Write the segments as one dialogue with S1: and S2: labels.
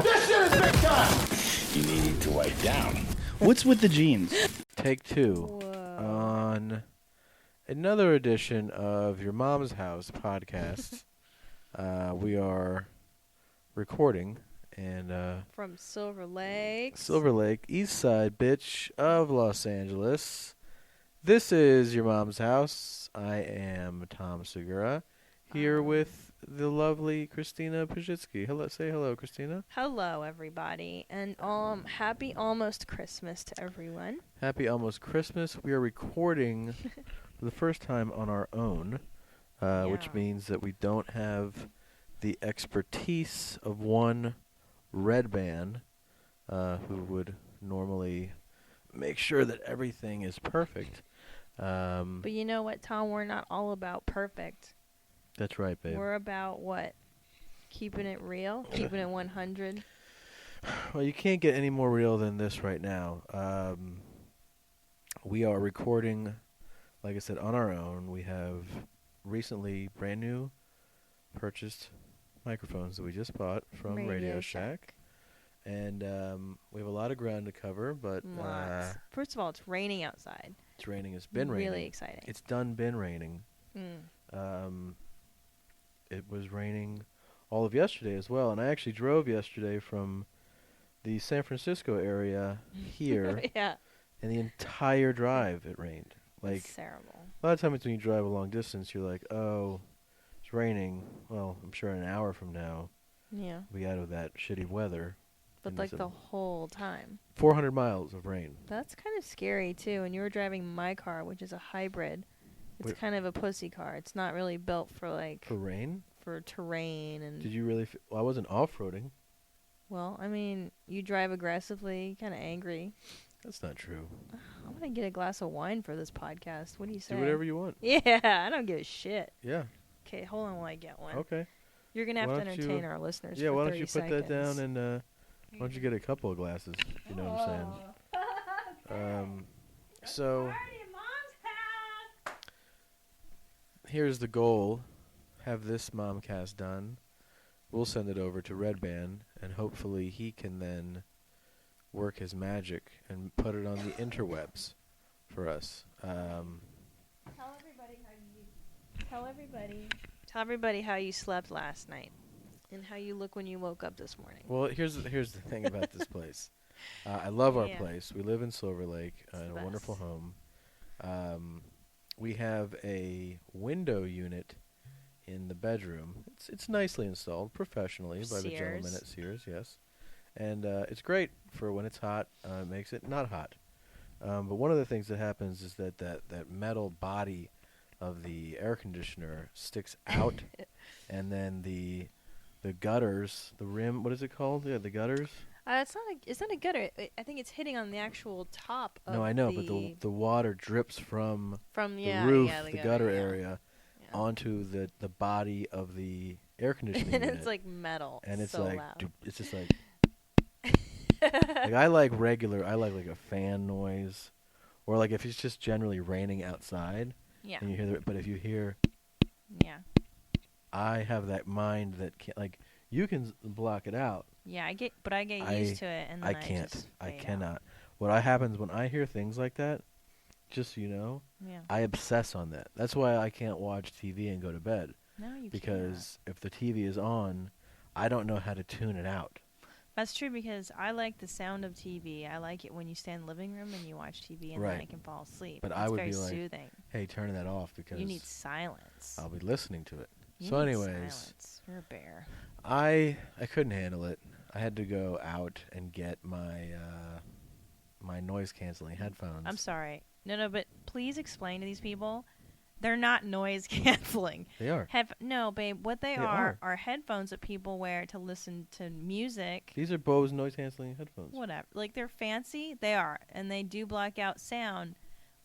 S1: This shit is big time!
S2: You need to wipe down.
S3: What's with the jeans?
S4: Take two
S5: Whoa.
S4: on another edition of Your Mom's House podcast. We are recording in
S5: From Silver Lake.
S4: Silver Lake, east side, bitch, of Los Angeles. This is Your Mom's House. I am Tom Segura, here with the lovely Christina Pajitsky. Hello, say hello, Christina.
S5: Hello, everybody, and happy almost Christmas to everyone.
S4: Happy almost Christmas. We are recording for the first time on our own, which
S5: Yeah.
S4: means that we don't have the expertise of one red band who would normally make sure that everything is perfect.
S5: But you know what, Tom? We're not all about perfect.
S4: That's right, babe.
S5: We're about what? Keeping it real? Keeping it 100?
S4: Well, you can't get any more real than this right now. We are recording, like I said, on our own. We have recently brand new purchased microphones that we just bought from Radio Shack. And we have a lot of ground to cover, but
S5: Lots. First of all, it's raining outside.
S4: it's raining. It's been raining.
S5: Really exciting.
S4: It's been raining.
S5: Mm.
S4: It was raining all of yesterday as well, and I actually drove yesterday from the San Francisco area here,
S5: Yeah.
S4: and the entire drive it rained. Like,
S5: It's terrible.
S4: a lot of times when you drive a long distance, you're like, oh, it's raining. Well, I'm sure an hour from now
S5: Yeah.
S4: we'll be out of that shitty weather.
S5: But
S4: And
S5: like
S4: it's
S5: the whole time.
S4: 400 miles of rain.
S5: That's kind of scary, too. And you were driving my car, which is a hybrid. It's
S4: Wait.
S5: kind of a pussy car. It's not really built for, like,
S4: For rain?
S5: for terrain. And
S4: Did you really? Well, I wasn't off-roading.
S5: well, I mean, you drive aggressively, kind of angry.
S4: That's not true.
S5: I'm going to get a glass of wine for this podcast. What do you say?
S4: Do whatever you want.
S5: Yeah, I don't give a shit.
S4: Yeah.
S5: Okay, hold on while I get one.
S4: Okay.
S5: You're going to have
S4: Why
S5: to
S4: don't you-
S5: entertain our listeners
S4: Yeah,
S5: for
S4: why
S5: 30
S4: don't you put that down
S5: seconds.
S4: and why don't you get a couple of glasses? You know what I'm saying? So here's the goal: have this momcast done. We'll send it over to Red Band, and hopefully he can then work his magic and put it on the interwebs for us.
S5: Tell everybody how you slept last night and how you look when you woke up this morning.
S4: Well, here's the thing about this place. I love our
S5: Yeah.
S4: place. We live in Silver Lake
S5: It's
S4: in
S5: the
S4: a wonderful
S5: best.
S4: home. We have a window unit in the bedroom. It's nicely installed professionally by the gentleman
S5: Sears.
S4: at Sears, yes. And it's great for when it's hot. It makes it not hot. But one of the things that happens is that metal body of the air conditioner sticks out, and then the gutters, the rim, what is it called? Yeah, the gutters.
S5: It's not a gutter. I think it's hitting on the actual top of
S4: No, I know, but the water drips from
S5: from
S4: the
S5: yeah,
S4: roof,
S5: yeah,
S4: the gutter
S5: yeah.
S4: area,
S5: Yeah.
S4: onto the body of the air conditioning
S5: and
S4: unit.
S5: it's like metal.
S4: and it's
S5: so
S4: like
S5: loud.
S4: it's just like like I like like a fan noise, or like if it's just generally raining outside
S5: Yeah.
S4: and you hear but if you hear,
S5: Yeah.
S4: I have that mind that can't, like, you can block it out.
S5: Yeah, I get used to it, and then
S4: I can't.
S5: just
S4: I
S5: fade out.
S4: cannot. What happens when I hear things like that, just so you know,
S5: Yeah.
S4: I obsess on that. That's why I can't watch TV and go to bed,
S5: No, you
S4: because if the TV is on, I don't know how to tune it out.
S5: That's true, because I like the sound of TV. I like it when you stand in the living room and you watch TV, and then I
S4: Right.
S5: can fall asleep.
S4: But
S5: it's
S4: I would
S5: very
S4: be like,
S5: soothing.
S4: Hey, turn that off, because
S5: You need silence.
S4: I'll be listening to it.
S5: You
S4: So
S5: need
S4: anyways,
S5: silence. You're a bear.
S4: I couldn't handle it. I had to go out and get my my noise canceling headphones.
S5: I'm sorry. No, but please explain to these people. They're not noise canceling.
S4: They are.
S5: No, babe. What they
S4: They
S5: are headphones that people wear to listen to music.
S4: These are Bose noise canceling headphones.
S5: Whatever. Like, they're fancy. They are. And they do block out sound.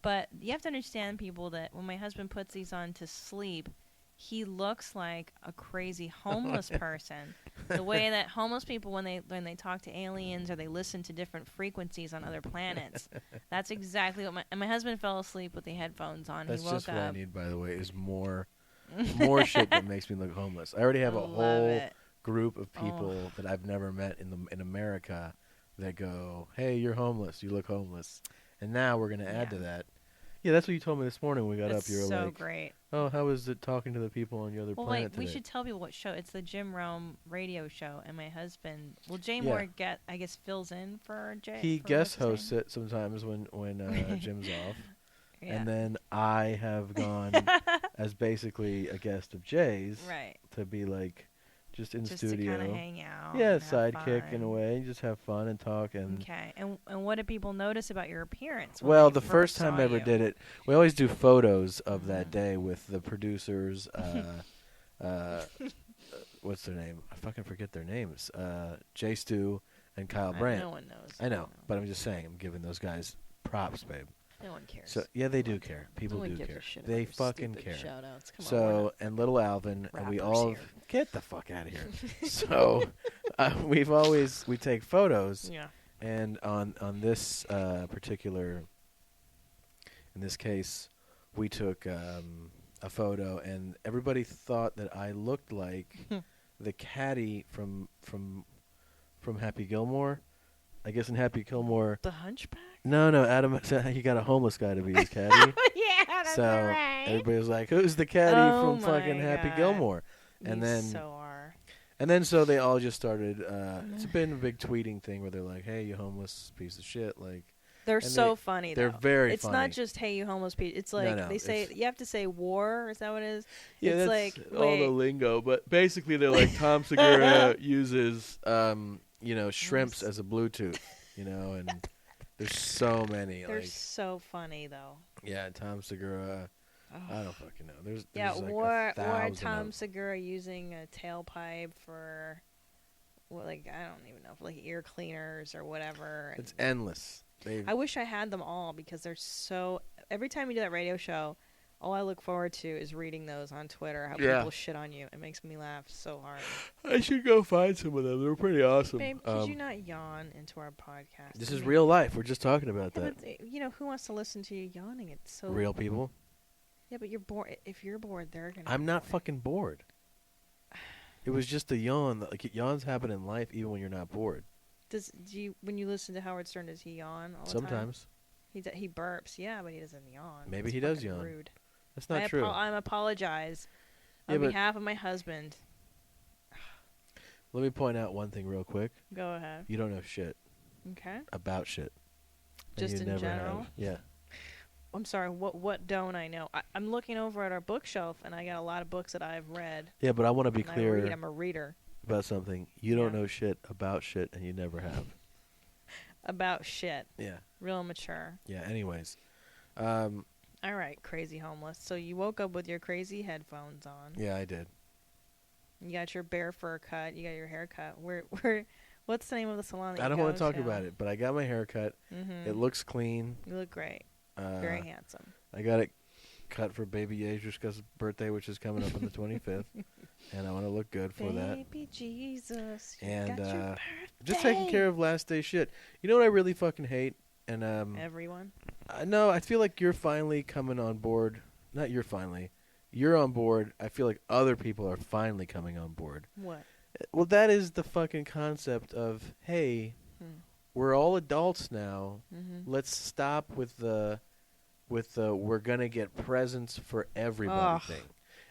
S5: But you have to understand, people, that when my husband puts these on to sleep, he looks like a crazy homeless person. The way that homeless people, when they talk to aliens or they listen to different frequencies on other planets, that's exactly what my husband fell asleep with the headphones on.
S4: That's
S5: he woke
S4: just
S5: up.
S4: what I need, by the way, is more shit that makes me look homeless. I already have a
S5: Love
S4: whole
S5: it.
S4: group of people that I've never met in America that go, "Hey, you're homeless. You look homeless." And now we're gonna add to that. Yeah, that's what you told me this morning when we got
S5: That's
S4: up. You were
S5: so
S4: like,
S5: great.
S4: "Oh, how was it talking to the people on your other
S5: Well,
S4: planet
S5: like, we
S4: today?"
S5: should tell people what show. It's the Jim Rome radio show, and my husband, well, Jay
S4: Yeah.
S5: Moore, I guess, fills in for Jay.
S4: He
S5: for
S4: guest
S5: what's his
S4: hosts it sometimes when Jim's off,
S5: name?
S4: and then I have gone as basically a guest of Jay's
S5: right.
S4: to be like just in
S5: Just
S4: studio.
S5: to kind of hang out.
S4: Yeah,
S5: and have
S4: sidekick in a
S5: fun.
S4: way. Just have fun and talk and.
S5: Okay, and what did people notice about your appearance?
S4: Well,
S5: they
S4: the first time
S5: saw
S4: I ever
S5: you?
S4: did it, we always do photos of
S5: Mhm.
S4: that day with the producers. What's their name? I fucking forget their names. Jay Stu and Kyle Brandt.
S5: No one knows.
S4: I know, but I'm just saying, I'm giving those guys props, babe.
S5: No one cares.
S4: So yeah, they do care. People
S1: No one
S4: do
S1: gives a
S4: care.
S1: shit
S4: They
S1: about your
S4: fucking
S1: stupid
S4: care.
S1: Shout-outs. Come on,
S4: So and little Alvin and we
S1: rappers
S4: all
S1: here.
S4: get the fuck out of here. So we take photos.
S5: yeah.
S4: And on this particular, in this case, we took a photo, and everybody thought that I looked like the caddy from Happy Gilmore. I guess in Happy Gilmore.
S5: The Hunchback.
S4: No, Adam said he got a homeless guy to be his caddy.
S5: Yeah, that's
S4: So
S5: right.
S4: everybody was like, "Who's the caddy
S5: Oh
S4: from fucking
S5: my
S4: Happy
S5: God.
S4: Gilmore?"
S5: You
S4: And then
S5: so are.
S4: And then so they all just started. It's been a big tweeting thing where they're like, "Hey, you homeless piece of shit!" Like
S5: They're
S4: and
S5: so funny.
S4: they're
S5: though.
S4: very
S5: It's
S4: funny.
S5: not just "Hey, you homeless people." It's like
S4: no,
S5: they say
S4: it's-
S5: you have to say "war." Is that what it is?
S4: yeah,
S5: it's
S4: that's
S5: like
S4: all the
S5: wait.
S4: lingo. But basically, they're like Tom Segura uses, shrimps as a Bluetooth, and there's so many.
S5: They're
S4: like,
S5: so funny though.
S4: yeah, Tom Segura. I don't fucking know. There's
S5: Yeah,
S4: like
S5: or
S4: 1,000
S5: Tom
S4: of-
S5: Segura using a tailpipe for, well, like I don't even know, for like ear cleaners or whatever.
S4: It's endless. They've
S5: I wish I had them all because they're so. Every time you do that radio show, all I look forward to is reading those on Twitter. How
S4: Yeah.
S5: people shit on you. It makes me laugh so hard.
S4: I should go find some of them. They're pretty awesome.
S5: Babe, could you not yawn into our podcast?
S4: This
S5: I
S4: is
S5: mean,
S4: real life. We're just talking about
S5: yeah,
S4: that.
S5: but, who wants to listen to you yawning? It's so
S4: Real people.
S5: Yeah, but you're bored. If you're bored, they're gonna.
S4: I'm
S5: be
S4: not
S5: bored.
S4: fucking bored. It was just a yawn. Like yawns happen in life even when you're not bored.
S5: Do you when you listen to Howard Stern? Does he yawn all the time?
S4: Sometimes.
S5: He burps, yeah, but he doesn't yawn.
S4: Maybe
S5: That's
S4: he does
S5: fucking
S4: yawn.
S5: Rude.
S4: That's not true.
S5: I apologize
S4: Yeah,
S5: on
S4: but-
S5: behalf of my husband.
S4: Let me point out one thing real quick.
S5: Go ahead.
S4: You don't know shit
S5: Okay.
S4: about shit. And
S5: Just
S4: you
S5: in
S4: never
S5: general?
S4: have. Yeah.
S5: I'm sorry. What don't I know? I'm looking over at our bookshelf, and I got a lot of books that I've read.
S4: Yeah, but I want to be
S5: and I
S4: clear
S5: read. I'm a reader.
S4: about something. You don't
S5: Yeah.
S4: know shit about shit, and you never have.
S5: About shit.
S4: Yeah.
S5: Real mature.
S4: Yeah. Anyways.
S5: All right, crazy homeless. So you woke up with your crazy headphones on.
S4: Yeah, I did.
S5: You got your bear fur cut. You got your hair cut. What's the name of the salon that
S4: I
S5: you
S4: don't
S5: go
S4: want to talk
S5: to?
S4: about it, but I got my hair cut.
S5: Mm-hmm.
S4: It looks clean.
S5: You look great. Very handsome.
S4: I got it cut for baby Yezhushka's birthday, which is coming up on the 25th, and I want to look good for that.
S5: Baby Jesus, you
S4: And
S5: got your
S4: just taking care of last day shit. You know what I really fucking hate? And
S5: everyone.
S4: no, I feel like you're finally coming on board. Not you're finally. You're on board. I feel like other people are finally coming on board.
S5: What?
S4: Well, that is the fucking concept of, hey,
S5: Hmm.
S4: we're all adults now.
S5: Mm-hmm.
S4: Let's stop with the we're gonna get presents for everybody
S5: Ugh.
S4: thing.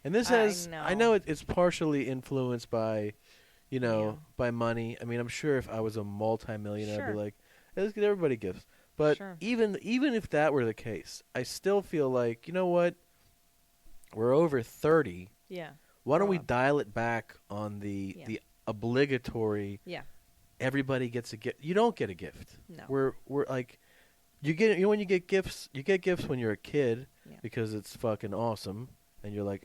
S4: And this
S5: I
S4: has
S5: know.
S4: I know it's partially influenced by,
S5: Yeah.
S4: by money. I mean, I'm sure if I was a multimillionaire, I'd
S5: Sure.
S4: be like, hey, let's get everybody gifts. But
S5: Sure.
S4: even if that were the case, I still feel like, you know what? We're over 30.
S5: Yeah.
S4: Why don't
S5: Grow
S4: we
S5: up.
S4: dial it back on the obligatory?
S5: Yeah.
S4: Everybody gets a gift. You don't get a gift.
S5: No.
S4: We're like, you get when you get gifts. You get gifts when you're a kid
S5: Yeah.
S4: because it's fucking awesome, and you're like,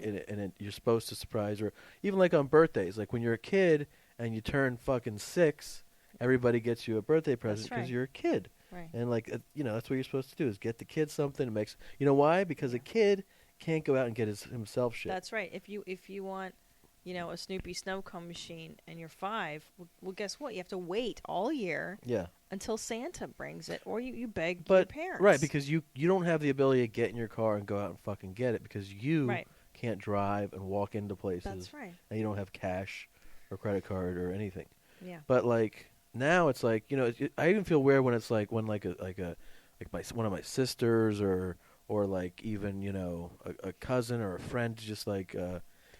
S4: you're supposed to surprise, or even like on birthdays. Like when you're a kid and you turn fucking 6, everybody gets you a birthday present because
S5: right.
S4: you're a kid,
S5: Right.
S4: and like that's what you're supposed to do is get the kid something. It makes why? Because a kid can't go out and get himself shit.
S5: That's right. If you want, a Snoopy snow cone machine and you're 5, well, guess what? You have to wait all year
S4: yeah.
S5: until Santa brings it, or you beg
S4: But
S5: your parents.
S4: right, because you don't have the ability to get in your car and go out and fucking get it because you
S5: Right.
S4: can't drive and walk into places
S5: That's right.
S4: and you don't have cash. or credit card or anything.
S5: Yeah.
S4: But like now it's like, you know, I even feel weird when it's like when like one of my sisters or like even, you know, a cousin or a friend just like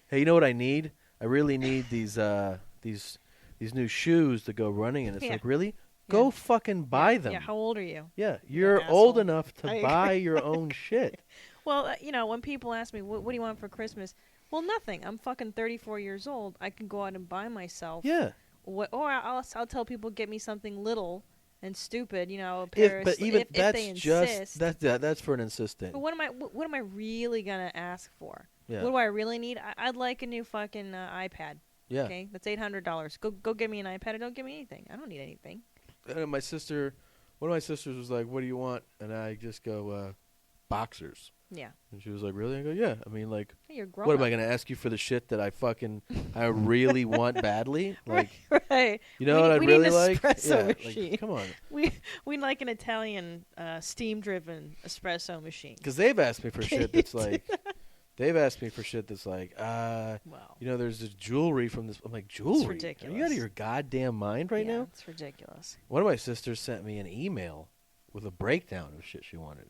S4: hey, you know what I need? I really need these new shoes to go running, and it's like, really? Go fucking buy them.
S5: Yeah, how old are you?
S4: Yeah, you're
S5: asshole.
S4: old enough to
S5: I
S4: buy
S5: agree.
S4: your own shit.
S5: Well, you know, when people ask me, what do you want for Christmas? Well, nothing. I'm fucking 34 years old. I can go out and buy myself.
S4: Yeah.
S5: Or I'll tell people, get me something little and stupid, you know, a pair
S4: But even
S5: if
S4: that's
S5: they
S4: just
S5: insist.
S4: that's for an insistent.
S5: But what am I really gonna ask for?
S4: Yeah.
S5: What do I really need? I'd like a new fucking iPad.
S4: Yeah.
S5: Okay, that's $800. Go get me an iPad or don't give me anything. I don't need anything.
S4: And one of my sisters was like, "What do you want?" And I just go, "Boxers."
S5: Yeah.
S4: And she was like, "Really?" I go, "Yeah." I mean, like,
S5: Hey, you're grown.
S4: what am I gonna ask you for the shit that I really want badly? Like,
S5: right.
S4: you know what I
S5: we
S4: really
S5: need an
S4: like?
S5: espresso
S4: Yeah,
S5: machine.
S4: like, come on.
S5: We like an Italian steam-driven espresso machine.
S4: Because they've asked me for shit that's like,
S5: Wow.
S4: you know, there's this jewelry from this. I'm like, jewelry?
S5: It's ridiculous.
S4: Are you out of your goddamn mind right now?
S5: It's ridiculous.
S4: One of my sisters sent me an email with a breakdown of shit she wanted.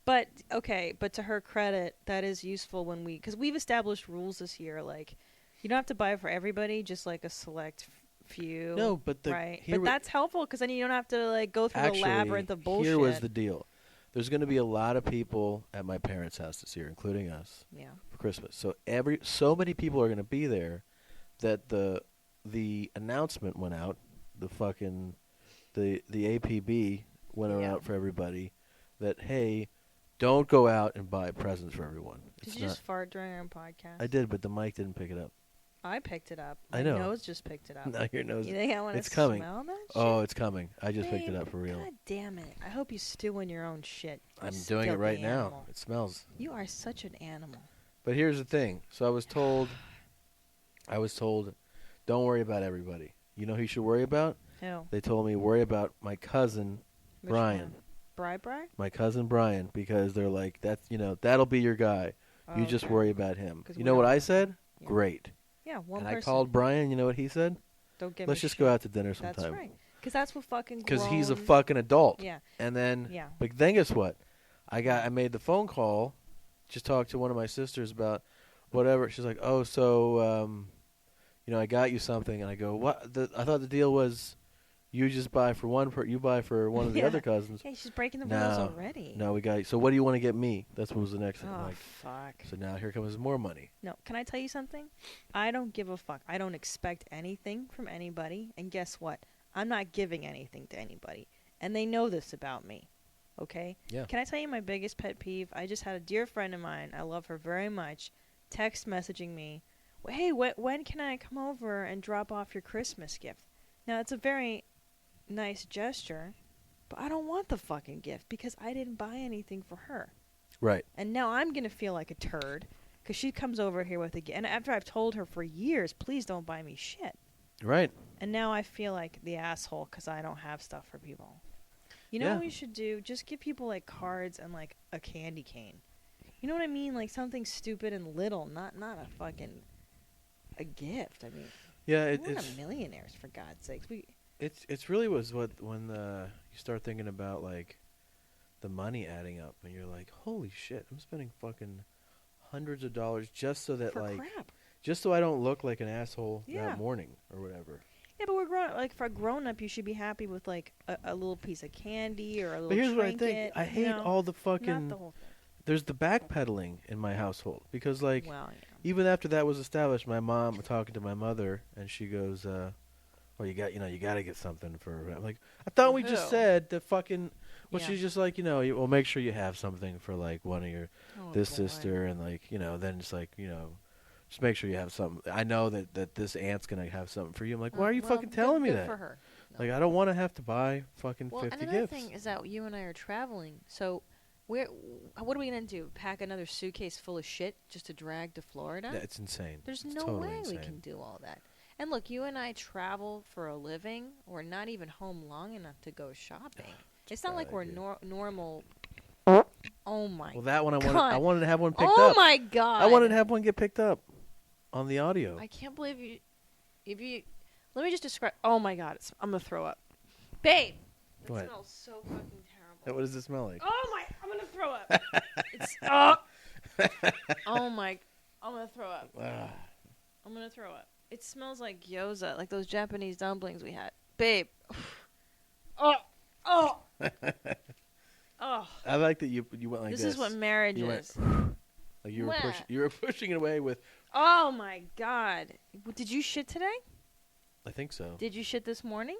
S5: But to her credit, that is useful because we've established rules this year. Like, you don't have to buy it for everybody, just like a select few.
S4: No, but
S5: right. But that's helpful because then you don't have to like go through the labyrinth of bullshit.
S4: Here was the deal. There's going to be a lot of people at my parents' house this year, including us.
S5: Yeah.
S4: For Christmas. So so many people are going to be there that the announcement went out. The APB went out for everybody that, hey, don't go out and buy presents for everyone.
S5: Did you just fart during our podcast?
S4: I did, but the mic didn't pick it up.
S5: I picked it up.
S4: I know.
S5: My nose just picked it up.
S4: Now your nose.
S5: You think I want to
S4: coming.
S5: smell that shit?
S4: Oh, it's coming. I just picked it up for real.
S5: God damn it. I hope you stew in your own shit.
S4: I'm doing it right now. It smells.
S5: You are such an animal.
S4: But here's the thing. So I was told, don't worry about everybody. You know who you should worry about?
S5: Who?
S4: They told me worry about my cousin,
S5: Which
S4: Brian.
S5: Bri?
S4: My cousin Brian, because they're like, that'll be your guy. You just worry about him. You know what I said?
S5: Yeah.
S4: Great.
S5: Yeah, one
S4: and
S5: person.
S4: I called Brian. You know what he said?
S5: Don't get
S4: Let's
S5: me
S4: just
S5: shit.
S4: go out to dinner sometime.
S5: That's right. Because that's what fucking
S4: Because he's a
S5: grown-
S4: fucking adult.
S5: Yeah.
S4: And then,
S5: Yeah.
S4: but then guess what? I made the phone call, just talked to one of my sisters about whatever. She's like, oh, so, I got you something. And I go, what? I thought the deal was you just buy for you buy for one of the other cousins.
S5: Yeah, she's breaking the rules already.
S4: No, we got you. So what do you want to get me? That's what was the next thing.
S5: Oh,
S4: I'm like,
S5: fuck.
S4: So now here comes more money.
S5: No, can I tell you something? I don't give a fuck. I don't expect anything from anybody. And guess what? I'm not giving anything to anybody. And they know this about me. Okay?
S4: Yeah.
S5: Can I tell you my biggest pet peeve? I just had a dear friend of mine. I love her very much. Text messaging me, hey, when can I come over and drop off your Christmas gift? Now, it's a very nice gesture, but I don't want the fucking gift because I didn't buy anything for her.
S4: Right.
S5: And now I'm going to feel like a turd because she comes over here with a gift. And after I've told her for years, please don't buy me shit.
S4: Right.
S5: And now I feel like the asshole because I don't have stuff for people. You know what we should do? Just give people like cards and like a candy cane. You know what I mean? Like something stupid and little, not a fucking a gift. I mean,
S4: yeah,
S5: we're not millionaires for God's sakes.
S4: It's really was when you start thinking about like the money adding up and you're like, holy shit, I'm spending fucking hundreds of dollars just so that
S5: for
S4: like
S5: crap.
S4: Just so I don't look like an asshole
S5: Yeah.
S4: that morning or whatever.
S5: Yeah, but we're grown. Like for a grown up, you should be happy with like a little piece of candy or a little.
S4: But here's
S5: trinket,
S4: what I think. I hate all the fucking.
S5: Not the whole thing.
S4: There's the backpedaling in my household because like
S5: Well,
S4: even after that was established, my mom was talking to my mother and she goes, "Well, you got to get something for." I'm like, I thought we just said that fucking. Well, she's just like, well, make sure you have something for like one of your sister and like then it's like just make sure you have something. I know that this aunt's gonna have something for you. I'm like, why are you fucking telling me that?
S5: For her. No.
S4: Like, I don't want to have to buy fucking 50
S5: gifts. Well, another thing is that you and I are traveling, so what are we gonna do? Pack another suitcase full of shit just to drag to Florida?
S4: That's insane.
S5: There's
S4: it's
S5: no
S4: totally
S5: way
S4: insane.
S5: we can do all that. And look, you and I travel for a living. We're not even home long enough to go shopping. It's not like we're normal. Oh my!
S4: Well, that one
S5: God.
S4: I wanted to have one picked up.
S5: Oh my God!
S4: I wanted to have one get picked up on the audio.
S5: I can't believe you.
S1: If you, let me just describe. Oh my God, I'm gonna throw up, babe. That
S4: What?
S1: smells so fucking terrible.
S4: What does it smell like?
S1: Oh my! I'm gonna throw up. It's oh my! I'm gonna throw up.
S4: Ah.
S1: I'm gonna throw up. It smells like gyoza, like those Japanese dumplings we had, babe. Oh, oh, oh.
S4: I like that you went like this.
S1: This is what marriage
S4: You went-
S1: is.
S4: Like you were
S1: Mwah.
S4: you were pushing it away with.
S1: Oh my God! Did you shit today?
S4: I think so.
S1: Did you shit this morning?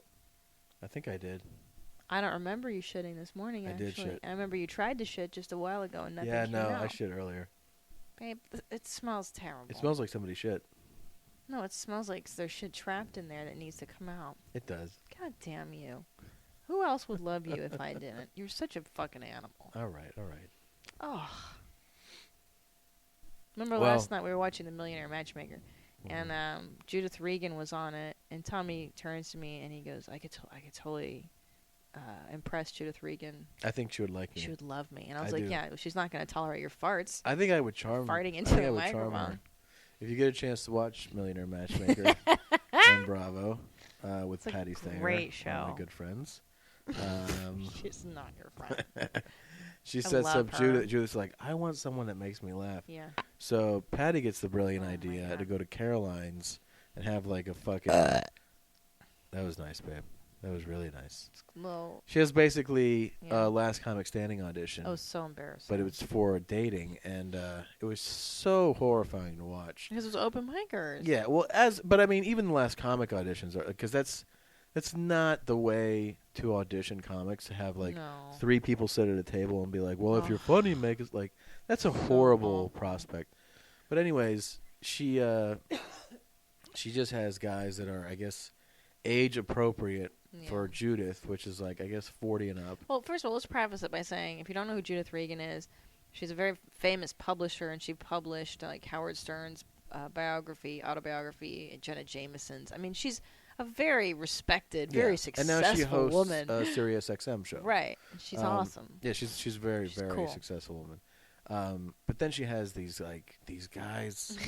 S4: I think I did.
S1: I don't remember you shitting this morning.
S4: I
S1: Actually,
S4: did shit.
S1: I remember you tried to shit just a while ago, and nothing
S4: Yeah,
S1: came
S4: no,
S1: out.
S4: I shit earlier.
S1: Babe, it smells terrible.
S4: It smells like somebody shit.
S1: No, it smells like there's shit trapped in there that needs to come out.
S4: It does.
S1: God damn you! Who else would love you if I didn't? You're such a fucking animal.
S4: All right, all right.
S1: Oh. Remember
S4: Well-
S1: last night we were watching The Millionaire Matchmaker, and Judith Regan was on it, and Tommy turns to me and he goes, "I could totally impress Judith Regan.
S4: I think she would like me.
S1: She would love me." And I was
S4: I
S1: like,
S4: do.
S1: "Yeah, she's not going to tolerate your farts."
S4: I think I would charm her.
S1: Farting
S4: I
S1: into
S4: think
S1: a
S4: I would charm her.
S1: microphone.
S4: If you get a chance to watch Millionaire Matchmaker on Bravo with
S1: It's a
S4: Patty Stanger,
S1: great
S4: one of
S1: show.
S4: my good friends.
S1: She's not your friend.
S4: She
S1: I
S4: sets
S1: love
S4: up
S1: her.
S4: Judith. Judith's like, I want someone that makes me laugh.
S1: Yeah.
S4: So Patty gets the brilliant
S1: Oh my
S4: idea
S1: God.
S4: to go to Caroline's and have like a fucking. That was nice, babe. That was really nice.
S1: Well,
S4: She has basically
S1: Yeah.
S4: Last Comic Standing audition,
S1: I was so embarrassed.
S4: but it was for dating, and it was so horrifying to watch.
S1: because it was open micers.
S4: Yeah, well, but I mean, even the Last Comic auditions are because that's not the way to audition comics, to have like
S1: No.
S4: 3 people sit at a table and be like, well, if you're
S1: Ugh.
S4: funny, make us like that's a
S1: So
S4: horrible
S1: awful.
S4: prospect. But anyways, she just has guys that are, I guess, age appropriate
S1: Yeah.
S4: for Judith, which is like, I guess, 40 and up.
S1: Well, first of all, let's preface it by saying, if you don't know who Judith Regan is, she's a very famous publisher, and she published like Howard Stern's autobiography, and Jenna Jameson's. I mean, she's a very respected, very successful
S4: and now she hosts
S1: woman.
S4: a Sirius XM show.
S1: Right. She's awesome.
S4: Yeah, she's very
S1: She's
S4: very
S1: cool.
S4: successful woman. But then she has these guys.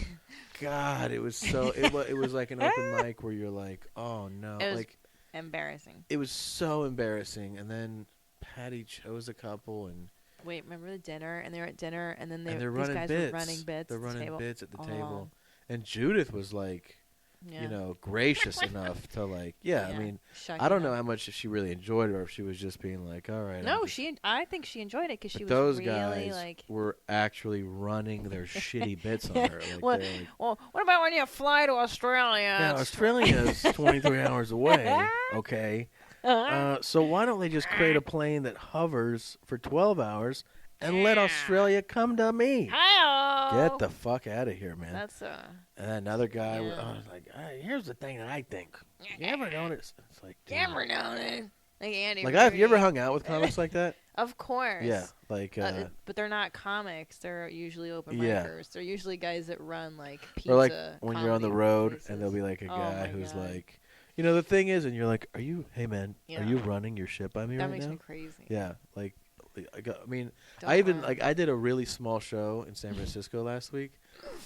S4: God, it was so it was like an open mic where you're like, oh no,
S1: It was
S4: like
S1: embarrassing.
S4: it was so embarrassing. And then Patty chose a couple, and
S1: Wait, remember the dinner? And they're at dinner, and then
S4: they're
S1: these
S4: running
S1: guys
S4: bits.
S1: were running bits.
S4: They're
S1: at the
S4: running
S1: table.
S4: bits at the
S1: Oh.
S4: table, and Judith was like,
S1: Yeah.
S4: gracious enough to like, I mean,
S1: Shut
S4: I
S1: you
S4: don't know
S1: up.
S4: how much she really enjoyed it, or if she was just being like, all right.
S1: No,
S4: I'm just-
S1: I think she enjoyed it because she
S4: But
S1: was
S4: those
S1: really
S4: guys
S1: like.
S4: were actually running their shitty bits on her. Like,
S1: What-
S4: they're like,
S1: Well, what about when you fly to Australia?
S4: yeah, Australia's 23 hours away. Okay. So why don't they just create a plane that hovers for 12 hours and let Australia come to me?
S1: Hi-oh.
S4: Get the fuck out of here, man.
S1: That's
S4: And another guy was
S1: Yeah.
S4: like, hey, here's the thing that I think. You ever notice? It's like, dude.
S1: Camera down it. Like Andy.
S4: Like, have you ever
S1: Reid.
S4: hung out with comics like that?
S1: Of course.
S4: Yeah. Like,
S1: but they're not comics. They're usually open
S4: Yeah.
S1: micers. They're usually guys that run like pizza.
S4: or like when you're on the
S1: comedy
S4: road
S1: places.
S4: and there'll be like a
S1: Oh
S4: guy
S1: my
S4: who's
S1: God.
S4: like, the thing is, and you're like, hey man,
S1: Yeah.
S4: are you running your ship by me
S1: That
S4: right
S1: makes
S4: now?
S1: me crazy.
S4: Yeah, like, I mean,
S1: Don't
S4: I even
S1: run.
S4: like I did a really small show in San Francisco last week,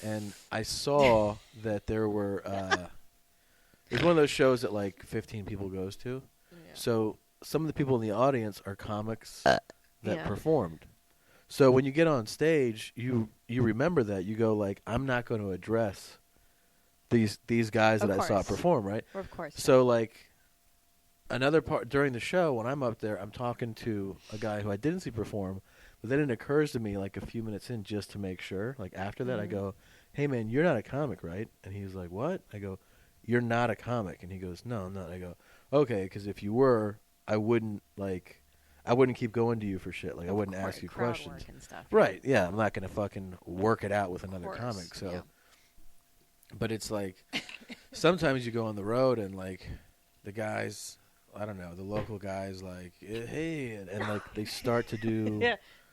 S4: and I saw that there were there's one of those shows that like 15 people goes to.
S1: Yeah.
S4: So some of the people in the audience are comics that
S1: Yeah.
S4: performed. So when you get on stage, you remember that. You go like, I'm not going to address these guys
S1: Of
S4: that I saw
S1: course.
S4: perform, right?
S1: Or of course.
S4: So like another part during the show when I'm up there, I'm talking to a guy who I didn't see perform, but then it occurs to me like a few minutes in just to make sure. Like after that, I
S1: Mhm.
S4: go, "Hey man, you're not a comic, right?" And he's like, "What?" I go, "You're not a comic." And he goes, "No, I'm not." I go, "Okay, because if you were, I wouldn't keep going to you for shit. Like I
S1: Of
S4: wouldn't
S1: course,
S4: ask you
S1: crowd
S4: questions."
S1: work and stuff.
S4: Right? Yeah, I'm not gonna fucking work it out with
S1: Of
S4: another
S1: course,
S4: comic. So.
S1: yeah.
S4: But it's like sometimes you go on the road and like the guys, I don't know, the local guys like, hey, and like they start to do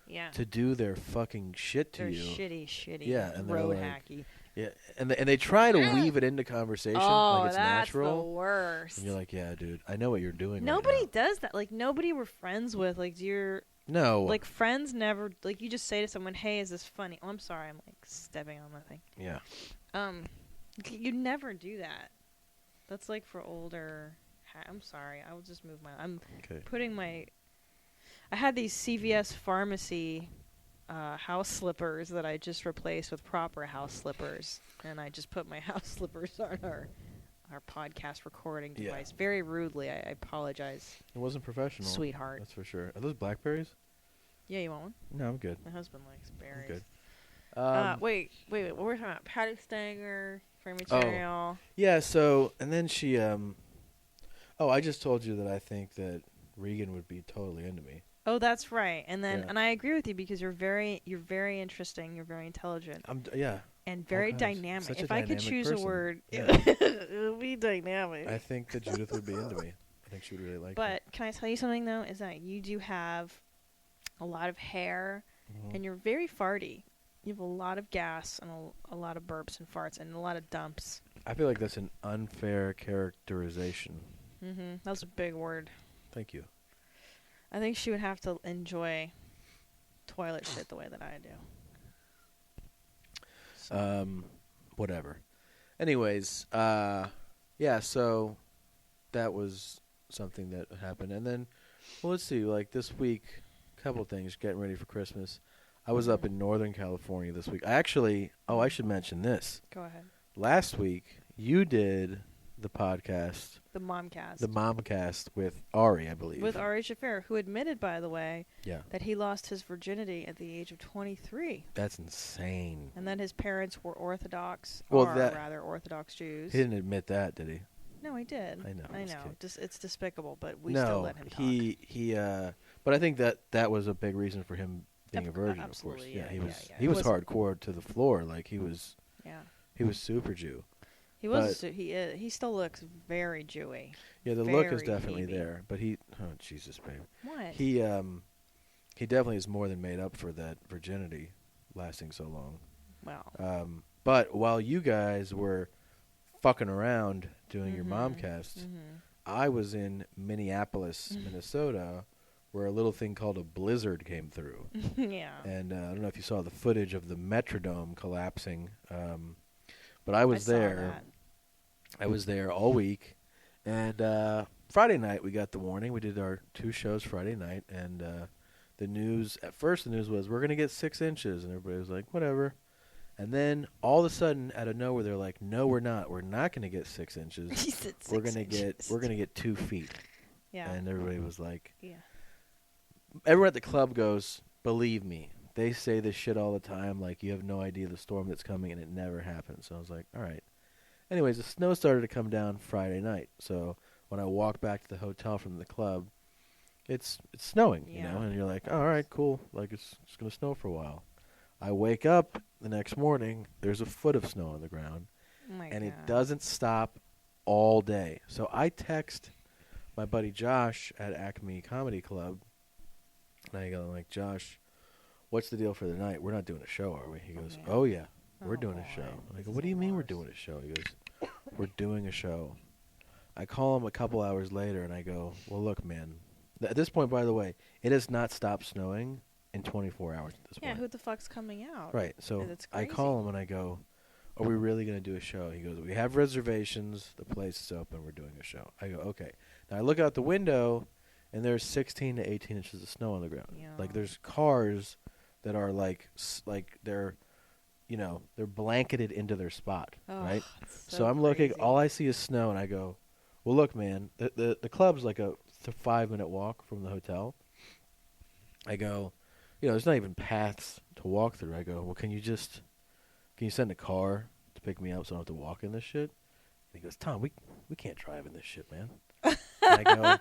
S1: Yeah.
S4: to do their fucking shit to
S1: They're
S4: you.
S1: shitty.
S4: Yeah, and they're
S1: road
S4: like-
S1: hacky.
S4: Yeah, and they try to weave it into conversation
S1: Oh,
S4: like it's
S1: that's
S4: natural.
S1: the worst.
S4: And you're like, yeah, dude, I know what you're doing.
S1: Nobody
S4: right
S1: does that. Like nobody we're friends with. Like you're
S4: now. No.
S1: like friends never. Like you just say to someone, "Hey, is this funny?" Oh, I'm sorry. I'm like stepping on my thing.
S4: Yeah.
S1: You never do that. That's like for older. I'm sorry. I will just move my. I'm
S4: Okay.
S1: putting my. I had these CVS pharmacy house slippers that I just replaced with proper house slippers, and I just put my house slippers on our podcast recording
S4: Yeah.
S1: device. Very rudely. I apologize,
S4: It wasn't professional.
S1: sweetheart.
S4: That's for sure. Are those blackberries?
S1: Yeah, you want one?
S4: No, I'm good.
S1: My husband likes berries.
S4: good.
S1: Wait. What were we talking about? Paddock Stanger, frame material.
S4: Yeah, so, and then she, I just told you that I think that Regan would be totally into me.
S1: Oh, that's right. And then,
S4: Yeah.
S1: and I agree with you because you're very interesting. You're very intelligent
S4: Yeah.
S1: and very
S4: kinds.
S1: dynamic.
S4: Such a
S1: If I could
S4: dynamic
S1: choose
S4: person.
S1: a word,
S4: Yeah.
S1: it would be dynamic.
S4: I think that Judith would be into me. I think she would really like
S1: But can I tell you something though? Is that you do have a lot of hair,
S4: me.
S1: and you're very farty. You have a lot of gas and a lot of burps and farts and a lot of dumps.
S4: I feel like that's an unfair characterization.
S1: Mm-hmm. That was a big word.
S4: Thank you.
S1: I think she would have to enjoy toilet shit the way that I do. So.
S4: Whatever. Anyways, yeah, so that was something that happened. And then, well, let's see, like this week, a couple things, getting ready for Christmas. I was up in Northern California this week. I should mention this.
S1: Go ahead.
S4: Last week, you did the podcast,
S1: The Momcast.
S4: the Momcast with Ari, I believe.
S1: With Ari Shafir, who admitted, by the way,
S4: Yeah.
S1: that he lost his virginity at the age of 23.
S4: That's insane.
S1: And that his parents were Orthodox,
S4: Well,
S1: or
S4: that-
S1: rather Orthodox Jews.
S4: He didn't admit that, did he?
S1: No, he did.
S4: I know, I'm just kidding.
S1: It's despicable, but we
S4: no,
S1: still let him talk.
S4: he but I think that was a big reason for him being a virgin, of course.
S1: absolutely,
S4: Yeah,
S1: yeah,
S4: he
S1: yeah,
S4: was
S1: yeah.
S4: he
S1: It
S4: was
S1: was-
S4: hardcore to the floor, like he was
S1: Yeah.
S4: super Jew.
S1: He was. He still looks very Jewy.
S4: Yeah, the look is
S1: Very
S4: definitely
S1: heavy.
S4: there, but oh Jesus, babe.
S1: What?
S4: He definitely is more than made up for that virginity lasting so long.
S1: Wow.
S4: But while you guys were fucking around doing your
S1: Mhm.
S4: momcast,
S1: Mhm.
S4: I was in Minneapolis, Minnesota, where a little thing called a blizzard came through.
S1: Yeah.
S4: And I don't know if you saw the footage of the Metrodome collapsing, but I was
S1: saw
S4: there.
S1: that.
S4: I was there all week, and Friday night we got the warning. We did our 2 shows Friday night, and the news. At first, the news was we're gonna get 6 inches, and everybody was like, whatever. And then all of a sudden, out of nowhere, they're like, no, we're not. We're not gonna get 6 inches.
S1: He said
S4: We're
S1: 6
S4: gonna
S1: inches.
S4: get 2 feet.
S1: Yeah.
S4: And everybody was like,
S1: Yeah.
S4: everyone at the club goes, believe me, they say this shit all the time, like you have no idea the storm that's coming, and it never happens. So I was like, all right. Anyways, the snow started to come down Friday night. So when I walked back to the hotel from the club, it's snowing, you know,
S1: Yeah.
S4: and you're like, all right, cool. Like it's going to snow for a while. I wake up the next morning, there's a foot of snow on the ground,
S1: Oh my
S4: and it
S1: God.
S4: doesn't stop all day. So I text my buddy Josh at Acme Comedy Club, and I go like, Josh, what's the deal for the night? We're not doing a show, are we? He goes,
S1: Yeah.
S4: oh yeah, we're
S1: Oh,
S4: doing a
S1: boy.
S4: show. And I
S1: This
S4: go,
S1: is
S4: what do you
S1: the
S4: mean we're
S1: worst.
S4: doing a show? He goes, we're doing a show. I call him a couple hours later, and I go, well, look, man. At this point, by the way, it has not stopped snowing in 24 hours at this
S1: Yeah.
S4: point.
S1: Who the fuck's coming out?
S4: Right. So
S1: That's
S4: I call him and I go, are we really going to do a show? He goes, we have reservations. The place is open. We're doing a show. I go, okay. Now I look out the window, and there's 16 to 18 inches of snow on the ground.
S1: Yeah.
S4: Like there's cars that are like they're, they're blanketed into their spot,
S1: Oh,
S4: right?
S1: it's
S4: So I'm looking.
S1: crazy.
S4: All I see is snow, and I go, well, look, man. The club's like a 5-minute walk from the hotel. I go, there's not even paths to walk through. I go, well, can you send a car to pick me up so I don't have to walk in this shit? And he goes, Tom, we can't drive in this shit, man. And I go,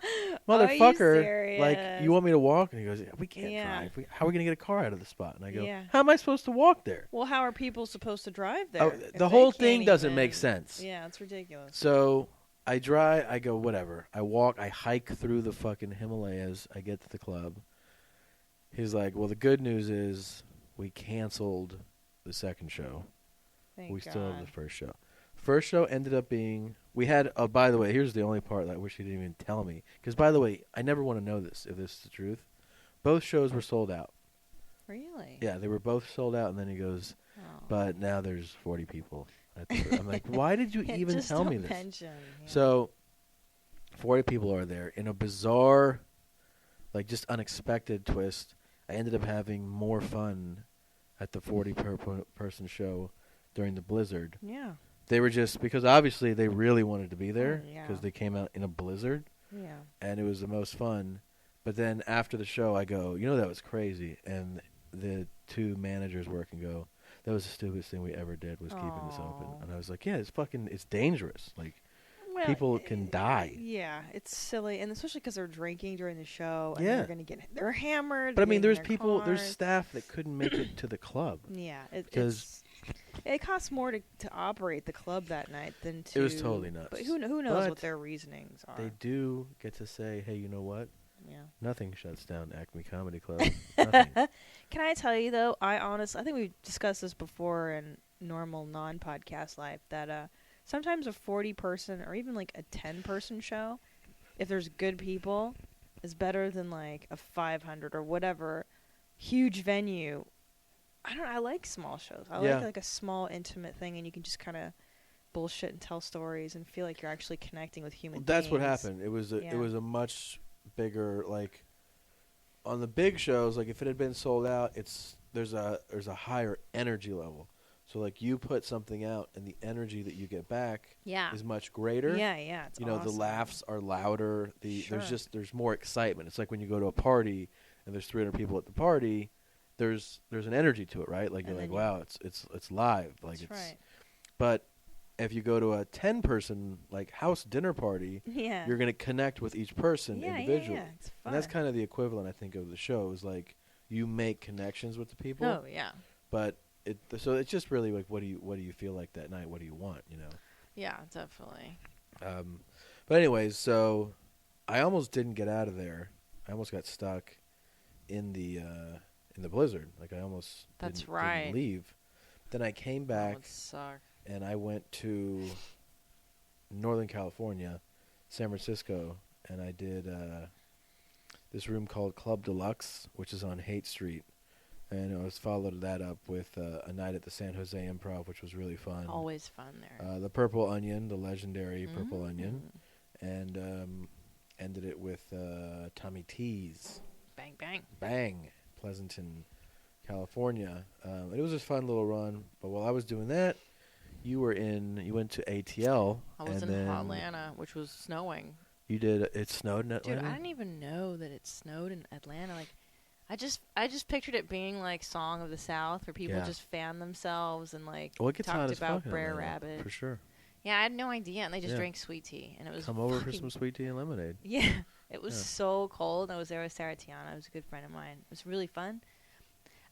S4: motherfucker, like,
S1: serious?
S4: you want me to walk? And he goes, yeah, we can't
S1: Yeah.
S4: drive. How are we going to get a car out of the spot? And I go,
S1: Yeah.
S4: how am I supposed to walk there?
S1: Well, how are people supposed to drive there?
S4: Oh,
S1: if
S4: the
S1: they
S4: whole
S1: can't
S4: thing doesn't make
S1: even-
S4: sense.
S1: Yeah, it's ridiculous.
S4: So I drive, I go, whatever. I walk, I hike through the fucking Himalayas. I get to the club. He's like, well, the good news is we canceled the second show.
S1: Thank
S4: We
S1: God.
S4: still have the first show. First show ended up being, we had, by the way, here's the only part that I wish he didn't even tell me. Because, by the way, I never want to know this, if this is the truth. Both shows were sold out.
S1: Really?
S4: Yeah, they were both sold out, and then he goes,
S1: Oh.
S4: but now there's 40 people. I'm like, why did you even
S1: Just
S4: tell
S1: don't
S4: me this?
S1: mention, yeah.
S4: So 40 people are there. In a bizarre, like just unexpected twist, I ended up having more fun at the 40 person show during the blizzard.
S1: Yeah.
S4: They were just, because obviously they really wanted to be there
S1: yeah.
S4: because they came out in a blizzard,
S1: Yeah.
S4: and it was the most fun. But then after the show, I go, that was crazy. And the two managers working go, that was the stupidest thing we ever did was keeping this open.
S1: Aw.
S4: And I was like, yeah, it's dangerous. Like,
S1: Well,
S4: people can die.
S1: Yeah, it's silly, and especially because they're drinking during the show, and
S4: Yeah.
S1: they're gonna they're hammered.
S4: But I mean,
S1: they're
S4: there's
S1: getting in
S4: people,
S1: their
S4: there's
S1: cars.
S4: staff that couldn't make it to the club.
S1: Yeah, it costs more to operate the club that night than to.
S4: It was totally nuts.
S1: But who knows
S4: But
S1: what their reasonings are?
S4: They do get to say, hey, you know what?
S1: Yeah.
S4: Nothing shuts down Acme Comedy Club. Nothing.
S1: Can I tell you though? I think we've discussed this before in normal non-podcast life that sometimes a 40-person or even like a 10-person show, if there's good people, is better than like a 500 or whatever huge venue. I like small shows. I
S4: Yeah.
S1: like a small intimate thing, and you can just kind of bullshit and tell stories and feel like you're actually connecting with human beings.
S4: That's what happened. It was
S1: Yeah.
S4: a much bigger, like, on the big shows, like if it had been sold out, there's a higher energy level. So like you put something out and the energy that you get back
S1: Yeah.
S4: is much greater.
S1: Yeah, it's
S4: The
S1: awesome.
S4: laughs are louder.
S1: Sure.
S4: There's more excitement. It's like when you go to a party and there's 300 people at the party, there's an energy to it, right? Like
S1: And
S4: you're like,
S1: then
S4: wow, it's live. Like
S1: That's
S4: it's
S1: right.
S4: But if you go to a 10-person like house dinner party,
S1: Yeah.
S4: you're going to connect with each person individually.
S1: Yeah, it's fun.
S4: And that's kind of the equivalent, I think, of the show is like you make connections with the people.
S1: Oh, yeah.
S4: But so it's just really like what do you feel like that night? What do you want?
S1: Yeah, definitely.
S4: But anyways, so I almost didn't get out of there. I almost got stuck in the blizzard. Like I almost
S1: That's
S4: didn't
S1: right.
S4: leave. Then I came
S1: That
S4: back
S1: would suck.
S4: and I went to Northern California, San Francisco, and I did this room called Club Deluxe, which is on Haight Street. And I was followed that up with a night at the San Jose Improv, which was really fun.
S1: Always fun there.
S4: The Purple Onion, the legendary Purple
S1: Mm.
S4: Onion, and ended it with Tommy T's.
S1: Bang, bang.
S4: Bang, Pleasanton, California. It was a fun little run. But while I was doing that, you went to ATL.
S1: I was
S4: and
S1: in
S4: then
S1: Atlanta, which was snowing.
S4: You did. It snowed in
S1: Dude,
S4: Atlanta.
S1: I didn't even know that it snowed in Atlanta. Like, I just pictured it being like Song of the South, where people
S4: Yeah.
S1: just fan themselves and like
S4: Well, it gets hot
S1: talked
S4: as
S1: about
S4: fuck in
S1: Brer
S4: Atlanta,
S1: Rabbit.
S4: for sure.
S1: Yeah, I had no idea, and they just
S4: Yeah.
S1: drank sweet tea, and it was
S4: Come over for
S1: fucking-
S4: some sweet tea and lemonade.
S1: Yeah, it was
S4: Yeah.
S1: so cold. I was there with Sarah Tiana. It was a good friend of mine. It was really fun.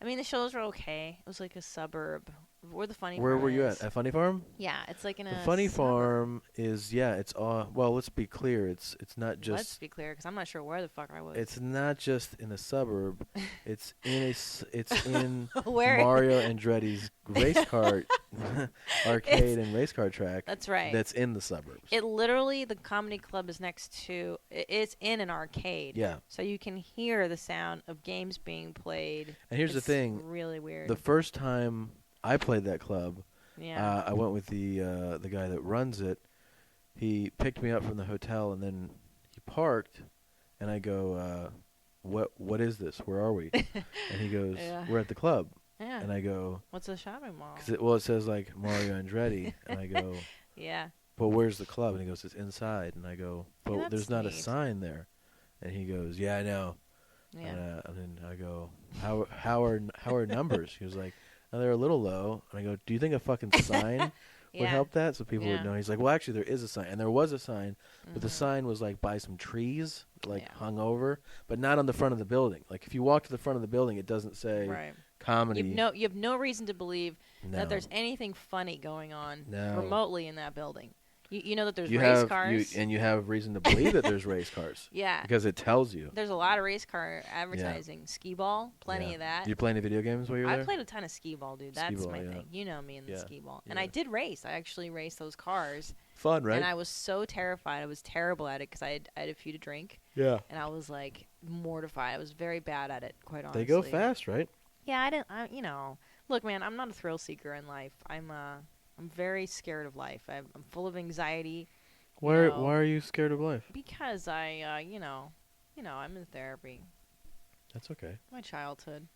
S1: I mean, the shows were okay. It was like a suburb. Where the funny
S4: Where
S1: farm
S4: were you
S1: is.
S4: at Funny Farm?
S1: Yeah, it's like in
S4: The
S1: a
S4: Funny
S1: suburb.
S4: Farm is it's well. Let's be clear. It's not just.
S1: Let's be clear, because I'm not sure where the fuck I was.
S4: It's not just in a suburb. It's in
S1: Where?
S4: Mario Andretti's race car arcade and race car track.
S1: That's right.
S4: That's in the suburbs.
S1: It literally, the comedy club is next to. It's in an arcade.
S4: Yeah.
S1: So you can hear the sound of games being played.
S4: And here's the
S1: It's
S4: thing.
S1: Really weird.
S4: The first time I played that club,
S1: yeah.
S4: I went with the guy that runs it. He picked me up from the hotel, and then he parked, and I go, "What is this? Where are we?" And he goes,
S1: Yeah.
S4: "We're at the club."
S1: Yeah.
S4: And I go,
S1: What's a shopping mall?
S4: it says like Mario Andretti, and I go,
S1: Yeah.
S4: "But where's the club?" And he goes, "It's inside." And I go, "But
S1: that's
S4: there's not a
S1: neat.
S4: sign there." And he goes, "Yeah, I know."
S1: Yeah.
S4: And then I go, "How are numbers?" He was like, "Oh, they're a little low." And I go, "Do you think a fucking sign would
S1: Yeah.
S4: help that so people
S1: Yeah.
S4: would know?" He's like, "Well, actually, there is a sign." And there was a sign, but the
S1: Mhm.
S4: sign was like by some trees, like
S1: Yeah.
S4: hung over, but not on the front of the building. Like if you walk to the front of the building, it doesn't say
S1: Right.
S4: comedy.
S1: You have no reason to believe
S4: No.
S1: that there's anything funny going on
S4: No.
S1: remotely in that building. You know that there's
S4: you
S1: race
S4: have
S1: cars.
S4: you have reason to believe that there's race cars.
S1: Yeah.
S4: Because it tells you.
S1: There's a lot of race car advertising. Skee ball, plenty
S4: Yeah.
S1: of that.
S4: Did you play any video games while you were
S1: I
S4: there?
S1: played a ton of skee ball, dude. That's
S4: Skee-ball,
S1: my
S4: yeah.
S1: thing. You know me in the
S4: Yeah.
S1: skee ball. And
S4: Yeah.
S1: I did race. I actually raced those cars.
S4: Fun, right?
S1: And I was so terrified. I was terrible at it because I had a few to drink.
S4: yeah.
S1: And I was like mortified. I was very bad at it, quite honestly.
S4: They go fast, right?
S1: Yeah, look, man, I'm not a thrill seeker in life. I'm I'm very scared of life. I'm full of anxiety.
S4: Why
S1: know,
S4: are you scared of life?
S1: Because I'm in therapy.
S4: That's okay.
S1: My childhood.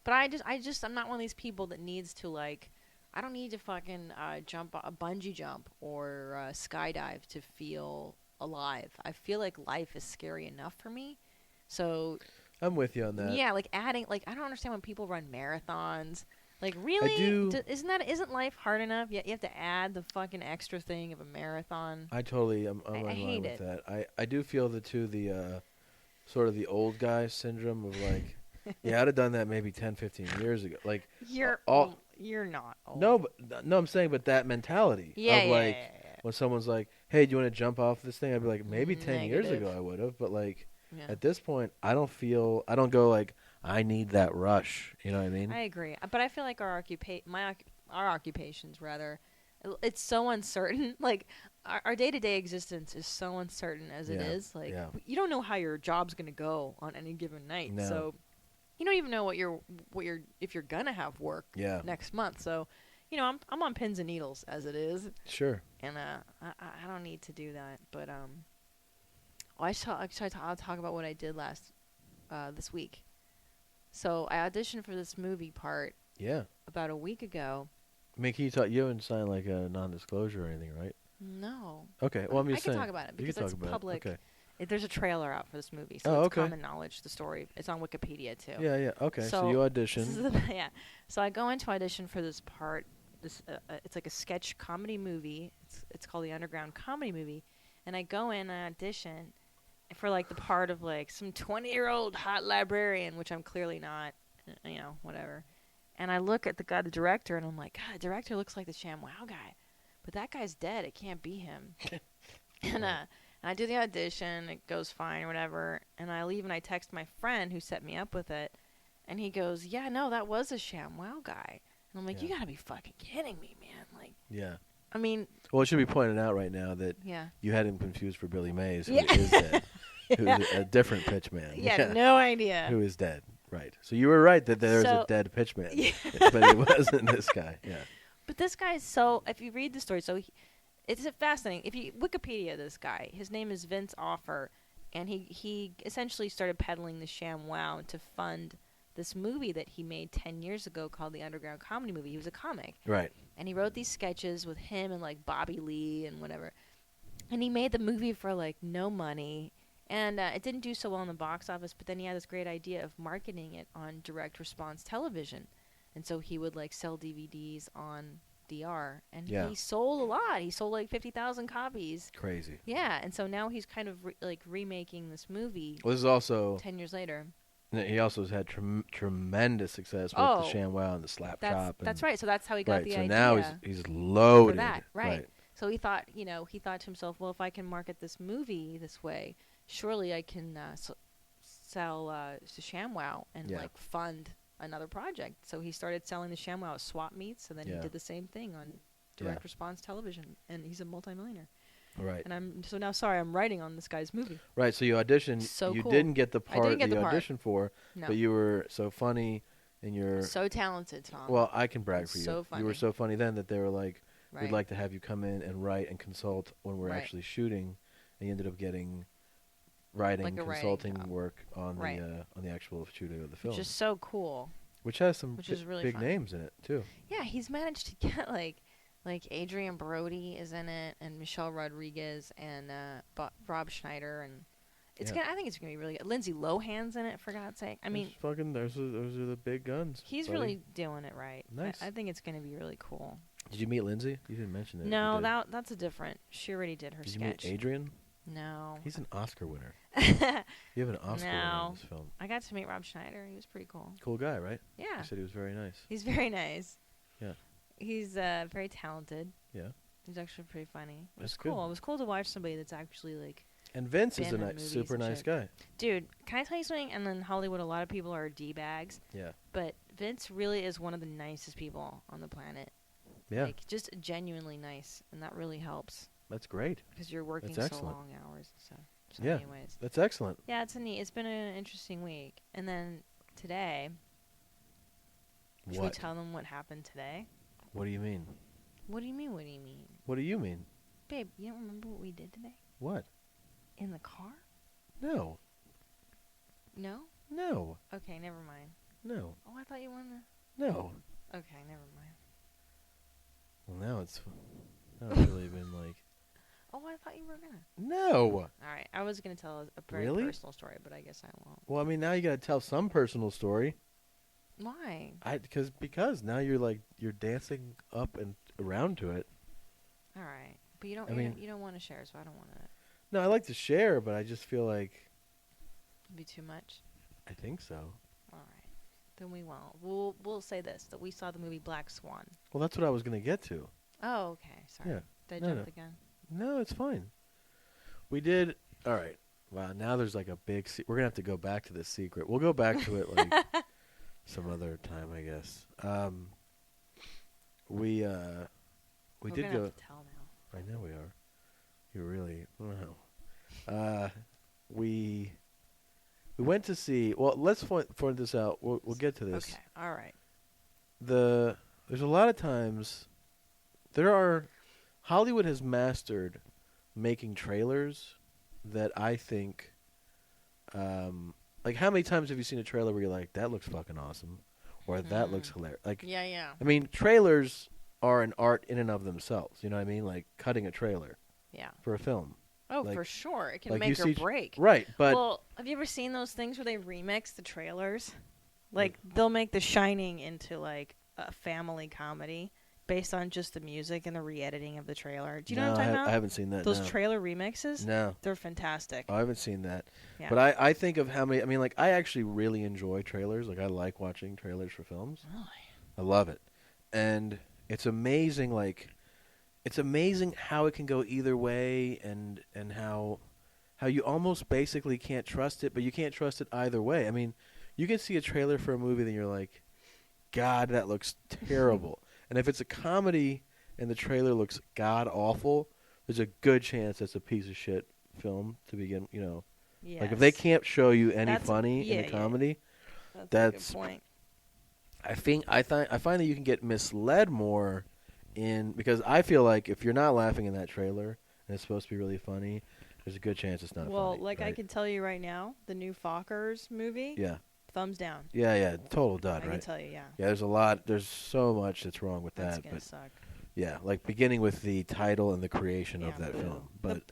S1: But I'm not one of these people that needs to, like, I don't need to fucking jump a bungee jump or skydive to feel alive. I feel like life is scary enough for me. So
S4: I'm with you on that.
S1: yeah, like adding, like, I don't understand when people run marathons. Like,
S4: I
S1: really?
S4: do.
S1: Isn't life hard enough? Yet you have to add the fucking extra thing of a marathon.
S4: I totally am. I'm
S1: I
S4: in line
S1: hate
S4: with
S1: it.
S4: that. I do feel the sort of the old guy syndrome of like, yeah, I'd have done that maybe 10, 15 years ago. Like,
S1: You're not old.
S4: no, but no, I'm saying, but that mentality
S1: Yeah,
S4: of
S1: yeah,
S4: like
S1: yeah.
S4: when someone's like, hey, do you want to jump off this thing? I'd be like, maybe 10 years
S1: Negative.
S4: ago I would have, but like
S1: Yeah.
S4: at this point, I don't go like, I need that rush. You know what I mean?
S1: I agree, but I feel like our occupations rather, it's so uncertain. Like our day-to-day existence is so uncertain as it
S4: Yeah,
S1: is. Like
S4: yeah.
S1: you don't know how your job's gonna go on any given night,
S4: No.
S1: so you don't even know if you're gonna have work
S4: Yeah.
S1: next month. So, I'm on pins and needles as it is,
S4: Sure.
S1: and I don't need to do that. But I'll talk about what I did this week. So I auditioned for this movie part
S4: Yeah.
S1: about a week ago.
S4: I mean, you haven't signed like a non-disclosure or anything, right?
S1: No.
S4: Okay. Well, I'm
S1: I
S4: just
S1: can
S4: saying.
S1: talk about it
S4: You
S1: because
S4: can
S1: it's
S4: talk about
S1: public.
S4: It. Okay.
S1: There's a trailer out for this movie, so
S4: Oh,
S1: it's
S4: okay.
S1: common knowledge, the story. It's on Wikipedia, too.
S4: Yeah. Yeah. Okay. So you auditioned.
S1: Yeah. So I go into audition for this part. It's like a sketch comedy movie. It's called the Underground Comedy Movie. And I go in and I audition for, like, the part of, like, some 20-year-old hot librarian, which I'm clearly not, whatever. And I look at the director, and I'm like, God, the director looks like the ShamWow guy. But that guy's dead. It can't be him. And I do the audition. It goes fine or whatever. And I leave, and I text my friend who set me up with it. And he goes, yeah, no, that was a ShamWow guy. And I'm like,
S4: Yeah.
S1: you got to be fucking kidding me, man. Like,
S4: Yeah.
S1: I mean,
S4: Well, it should be pointed out right now that
S1: yeah.
S4: you had him confused for Billy Mays, who
S1: Yeah.
S4: is dead.
S1: Yeah.
S4: Who's a different pitch man.
S1: Yeah, no idea.
S4: Who is dead. Right. So you were right that there's
S1: So-
S4: a dead pitch man.
S1: Yeah.
S4: But it wasn't this guy. Yeah.
S1: But this guy is if you read the story, it's fascinating. If you Wikipedia this guy, his name is Vince Offer, and he essentially started peddling the ShamWow to fund this movie that he made 10 years ago called the Underground Comedy Movie. He was a comic.
S4: Right.
S1: And he wrote these sketches with him and, like, Bobby Lee and whatever. And he made the movie for, like, no money. And it didn't do so well in the box office, but then he had this great idea of marketing it on direct response television. And so he would, like, sell DVDs on DR. And
S4: Yeah.
S1: he sold a lot. He sold, like, 50,000 copies.
S4: Crazy.
S1: Yeah, and so now he's kind of, remaking this movie
S4: Well, this is also
S1: 10 years later.
S4: he also has had tremendous success with
S1: Oh,
S4: the ShamWow and the Slap Chop.
S1: That's right. So that's how he got
S4: Right.
S1: the
S4: So
S1: idea.
S4: now he's loaded.
S1: For that, right. So he thought to himself, well, if I can market this movie this way, surely I can sell to ShamWow and
S4: Yeah.
S1: like fund another project. So he started selling the ShamWow at swap meets, and then he
S4: Yeah.
S1: did the same thing on direct response television, and he's a multimillionaire.
S4: Right.
S1: And I'm writing on this guy's movie.
S4: Right. So you auditioned.
S1: So
S4: you
S1: cool.
S4: didn't get the
S1: I
S4: part
S1: didn't get
S4: that
S1: the
S4: you
S1: part.
S4: auditioned for,
S1: No,
S4: but you were so funny and you're
S1: so talented, Tom.
S4: well, I can brag for you.
S1: So
S4: You were
S1: funny.
S4: so funny then that they were like,
S1: right.
S4: we'd like to have you come in and write and consult when we're
S1: Right.
S4: actually shooting, and you ended up getting writing,
S1: Like a writing
S4: consulting
S1: job.
S4: work on
S1: Right.
S4: the actual shooting of the film,
S1: Which is so cool.
S4: which has some
S1: which is really
S4: big
S1: fun.
S4: names in it too.
S1: Yeah, he's managed to get like Adrian Brody is in it, and Michelle Rodriguez, and Rob Schneider, and I think it's gonna be really good. Lindsay Lohan's in it, for God's sake. I mean,
S4: Those are the big guns.
S1: he's
S4: buddy.
S1: really doing it right.
S4: Nice.
S1: I think it's gonna be really cool.
S4: Did you meet Lindsay? You didn't mention it. You
S1: No,
S4: did.
S1: that's a different. She already did her
S4: Did you
S1: sketch.
S4: meet Adrian?
S1: No.
S4: He's an Oscar winner. You have an Oscar winner
S1: No.
S4: in this film.
S1: I got to meet Rob Schneider. He was pretty cool.
S4: Cool guy, right?
S1: Yeah,
S4: You said he was very nice.
S1: he's very nice.
S4: Yeah.
S1: He's very talented.
S4: Yeah.
S1: He's actually pretty funny. It was
S4: That's good.
S1: cool. It was cool to watch somebody that's actually like.
S4: And Vince is a
S1: Been in
S4: nice,
S1: movies
S4: super
S1: and
S4: nice
S1: shit.
S4: guy.
S1: Dude, can I tell you something? And in Hollywood, a lot of people are D-bags.
S4: Yeah.
S1: But Vince really is one of the nicest people on the planet.
S4: Yeah.
S1: Like, just genuinely nice. And that really helps.
S4: That's great.
S1: Because you're working
S4: That's
S1: so
S4: excellent.
S1: long hours and stuff. So
S4: Yeah.
S1: anyways.
S4: That's excellent.
S1: Yeah, it's been an interesting week. And then today. Should we
S4: What?
S1: tell them what happened today?
S4: What do you mean?
S5: What do you mean? What do you mean?
S4: What do you mean?
S5: Babe, you don't remember what we did today?
S4: What?
S5: In the car?
S4: No.
S5: No?
S4: No.
S5: Okay, never mind.
S4: No.
S5: Oh, I thought you wanted to...
S4: No.
S5: Okay, never mind.
S4: Well, now it's really been like...
S5: Oh, I thought you were gonna.
S4: No.
S5: All right, I was gonna tell a very
S4: Really?
S5: personal story, but I guess I won't.
S4: Well, I mean, now you got to tell some personal story.
S5: Why?
S4: Because now you're dancing up and around to it.
S5: All right, but you don't.
S4: I mean-
S5: you don't want to share, so I don't want to.
S4: No, I like to share, but I just feel like
S5: Be too much.
S4: I think so.
S5: All right, then we won't. We'll say this: that we saw the movie Black Swan.
S4: Well, that's what I was gonna get to.
S5: Oh, okay. Sorry.
S4: Yeah.
S5: Did I
S4: No,
S5: jump
S4: no.
S5: the gun?
S4: No, it's fine. We did. All right. Wow. Now there's like a big. We're gonna have to go back to this secret. We'll go back to it like some other time, I guess. We
S5: We're
S4: did
S5: gonna
S4: go.
S5: have to tell now.
S4: I know we are. You really wow. We went to see. Well, let's point this out. We'll get to this.
S5: Okay. All right.
S4: There's a lot of times Hollywood has mastered making trailers that I think like how many times have you seen a trailer where you're like, that looks fucking awesome, or that looks hilarious? Like,
S5: Yeah. Yeah.
S4: I mean, trailers are an art in and of themselves. You know what I mean? Like cutting a trailer
S5: Yeah.
S4: for a film.
S5: Oh,
S4: Like-
S5: for sure. It can
S4: like
S5: make
S4: you
S5: or
S4: see
S5: break.
S4: Right, but
S5: Well, have you ever seen those things where they remix the trailers? Like they'll make The Shining into like a family comedy based on just the music and the re-editing of the trailer. Do you know what I'm talking about?
S4: I haven't seen that.
S5: Those
S4: no.
S5: trailer remixes?
S4: No,
S5: They're fantastic.
S4: I haven't seen that.
S5: Yeah.
S4: But I think of how many. I mean, like I actually really enjoy trailers. Like I like watching trailers for films.
S5: Really?
S4: I love it, and it's amazing. Like, it's amazing how it can go either way, and how you almost basically can't trust it, but you can't trust it either way. I mean, you can see a trailer for a movie, then you're like, God, that looks terrible. And if it's a comedy and the trailer looks god awful, there's a good chance it's a piece of shit film to begin. You know,
S5: Yes.
S4: like if they can't show you any
S5: That's-
S4: funny
S5: yeah,
S4: in
S5: yeah.
S4: a comedy.
S5: That's a good point.
S4: I find that you can get misled more because I feel like if you're not laughing in that trailer and it's supposed to be really funny, there's a good chance it's not
S5: Well,
S4: funny.
S5: like I
S4: right?
S5: can tell you right now, the new Fockers movie,
S4: Yeah.
S5: thumbs down.
S4: Yeah, total dud,
S5: I
S4: right?
S5: can tell you, yeah.
S4: Yeah, there's so much that's wrong with
S5: That's
S4: that,
S5: gonna
S4: but
S5: suck.
S4: yeah, like beginning with the title and the creation of
S5: Yeah.
S4: that film. But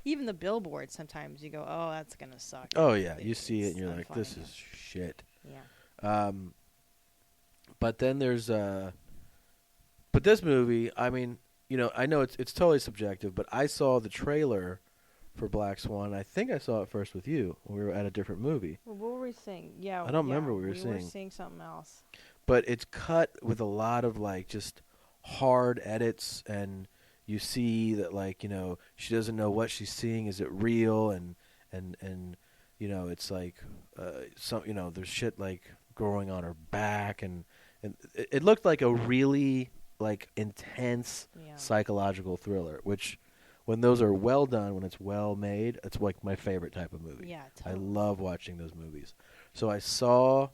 S5: Even the billboard, sometimes you go, "Oh, that's gonna suck."
S4: oh yeah, you see it
S5: It's
S4: and you're
S5: not
S4: like,
S5: funny.
S4: this is shit.
S5: Yeah.
S4: But then there's but this movie, I mean, you know, I know it's totally subjective, but I saw the trailer for Black Swan. I think I saw it first with you when we were at a different movie.
S5: Well, what were we seeing? Yeah.
S4: I don't remember what we were
S5: We
S4: seeing.
S5: were seeing something else.
S4: But it's cut with a lot of like just hard edits, and you see that like, you know, she doesn't know what she's seeing. Is it real? And you know, it's like some, you know, there's shit like growing on her back, and it looked like a really like intense
S5: Yeah.
S4: psychological thriller, which when those are well done, when it's well made, it's like my favorite type of movie.
S5: Yeah.
S4: I
S5: Totally.
S4: love watching those movies. So I saw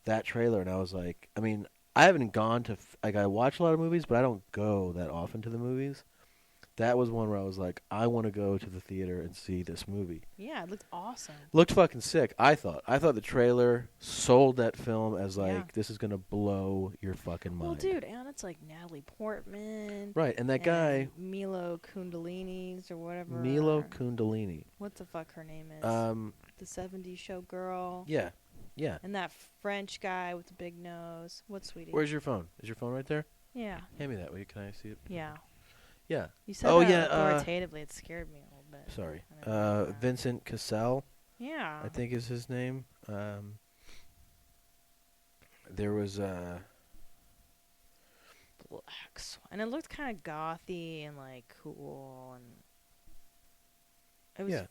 S4: that trailer and I was like, I mean, I haven't gone to like I watch a lot of movies, but I don't go that often to the movies. That was one where I was like, I want to go to the theater and see this movie.
S5: Yeah, it looked awesome.
S4: Looked fucking sick. I thought the trailer sold that film as like,
S5: Yeah.
S4: this is gonna blow your fucking mind.
S5: Well, dude, and it's like Natalie Portman.
S4: Right, and that guy
S5: and Milo Kundalini's or whatever.
S4: Milo Kundalini.
S5: What the fuck her name is?
S4: The
S5: 70s show girl.
S4: yeah.
S5: And that French guy with the big nose. What's sweetie?
S4: Where's your phone? Is your phone right there?
S5: Yeah.
S4: Hand me that. Will you? Can I see it?
S5: Yeah.
S4: Yeah.
S5: You said
S4: Oh,
S5: that
S4: yeah,
S5: authoritatively. It scared me a little bit.
S4: Sorry.
S5: I didn't know that.
S4: Vincent Cassel,
S5: Yeah.
S4: I think is his name. There was
S5: Black Swan. And it looked kind of gothy and like cool, and it was
S4: Yeah.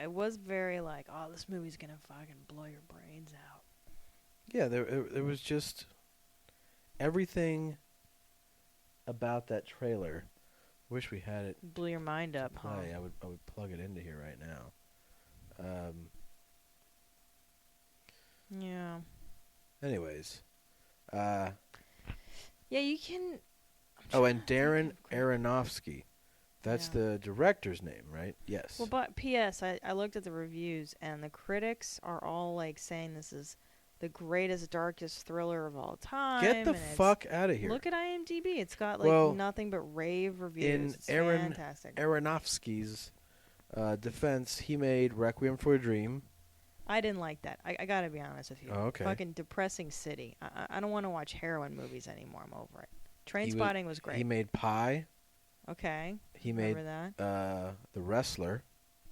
S5: it was very like, oh, this movie's gonna fucking blow your brains out.
S4: yeah, there was just everything about that trailer. Wish we had it
S5: Blew your mind
S4: to
S5: up, huh?
S4: play. I would plug it into here right now.
S5: Yeah.
S4: Anyways,
S5: Yeah, you can.
S4: Oh, and Darren Aronofsky. That's
S1: Yeah.
S4: the director's name, right? Yes.
S1: Well, but P.S. I looked at the reviews, and the critics are all like saying this is the greatest, darkest thriller of all time.
S4: Get the
S1: and it's-
S4: fuck out of here.
S1: Look at IMDb. It's got like
S4: Well,
S1: nothing but rave reviews.
S4: in
S1: It's
S4: Aaron
S1: fantastic.
S4: Aronofsky's defense, he made Requiem for a Dream.
S1: I didn't like that. I gotta be honest with you.
S4: Oh, okay.
S1: Fucking depressing city. I don't want to watch heroin movies anymore. I'm over it. Train
S4: He was-
S1: Spotting was great.
S4: He made Pie.
S1: Okay.
S4: He
S1: Remember
S4: made
S1: that?
S4: The Wrestler.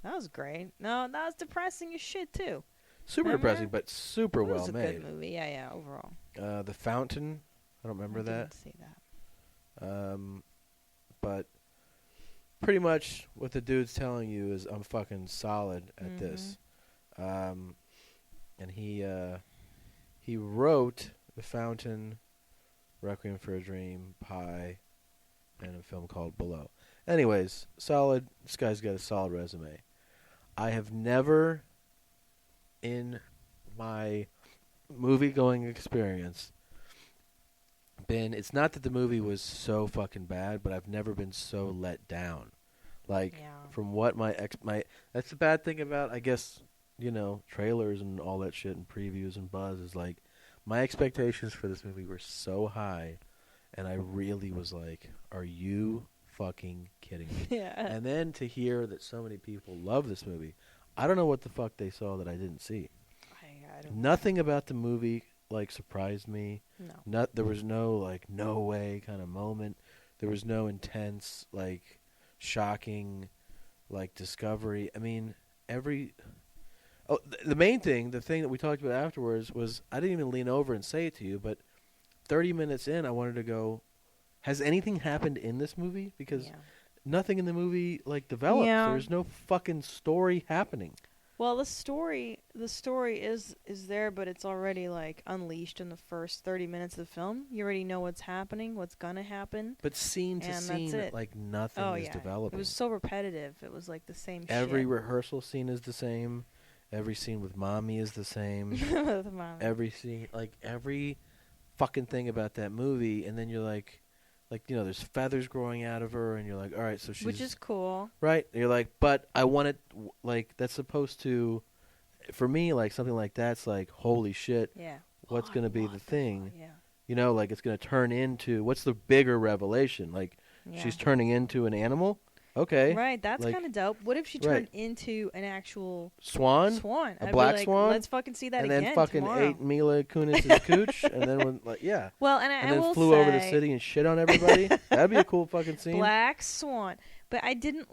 S1: That was great. No, that was depressing as shit too.
S4: Super
S1: Remember?
S4: depressing, but super
S1: It was
S4: well
S1: a
S4: made.
S1: good movie. Yeah, overall.
S4: The Fountain. I don't remember
S1: I
S4: that.
S1: didn't see that.
S4: But pretty much what the dude's telling you is I'm fucking solid at this. And he wrote The Fountain, Requiem for a Dream, Pie, and a film called Below. Anyways, solid. This guy's got a solid resume. I have never, in my movie-going experience, it's not that the movie was so fucking bad, but I've never been so let down. Like,
S1: Yeah.
S4: from what that's the bad thing about, I guess, trailers and all that shit and previews and buzz is like, my expectations for this movie were so high, and I really was like, are you fucking kidding me?
S1: Yeah.
S4: And then to hear that so many people love this movie, I don't know what the fuck they saw that I didn't see.
S1: I don't.
S4: Nothing about the movie surprised me.
S1: No.
S4: There was no no way kind of moment. There was no intense shocking discovery. I mean, the main thing, the thing that we talked about afterwards was I didn't even lean over and say it to you, but 30 minutes in I wanted to go, has anything happened in this movie? Because
S1: Yeah.
S4: nothing in the movie develops.
S1: Yeah.
S4: There's no fucking story happening.
S1: Well, the story is there, but it's already unleashed in the first 30 minutes of the film. You already know what's happening, what's gonna happen.
S4: But scene to
S1: And
S4: scene,
S1: that's it.
S4: nothing
S1: Oh
S4: is
S1: yeah,
S4: developing.
S1: it was so repetitive. It was the same
S4: Every
S1: shit.
S4: rehearsal scene is the same. Every scene with mommy is the same.
S1: With Mom.
S4: Every scene, every fucking thing about that movie, and then you're there's feathers growing out of her, and you're like, all right, so she's
S1: Which is cool.
S4: right. And you're like, but I want it that's supposed to, for me, something like that's holy shit.
S1: Yeah.
S4: What's
S1: Oh,
S4: gonna
S1: I
S4: be
S1: want
S4: the
S1: that.
S4: thing?
S1: Yeah.
S4: It's gonna turn into what's the bigger revelation?
S1: Yeah.
S4: She's turning into an animal. Okay.
S1: Right, that's
S4: like-
S1: kind of dope. What if she
S4: Right.
S1: turned into an actual
S4: Swan.
S1: swan?
S4: A
S1: I'd
S4: black
S1: be like,
S4: swan?
S1: Let's fucking see that
S4: And
S1: again
S4: then fucking
S1: tomorrow.
S4: ate Mila Kunis's cooch, and then yeah,
S1: Well, and
S4: and
S1: I
S4: then
S1: will
S4: flew over the
S1: say,
S4: city and shit on everybody. That'd be a cool fucking scene.
S1: Black Swan. But I didn't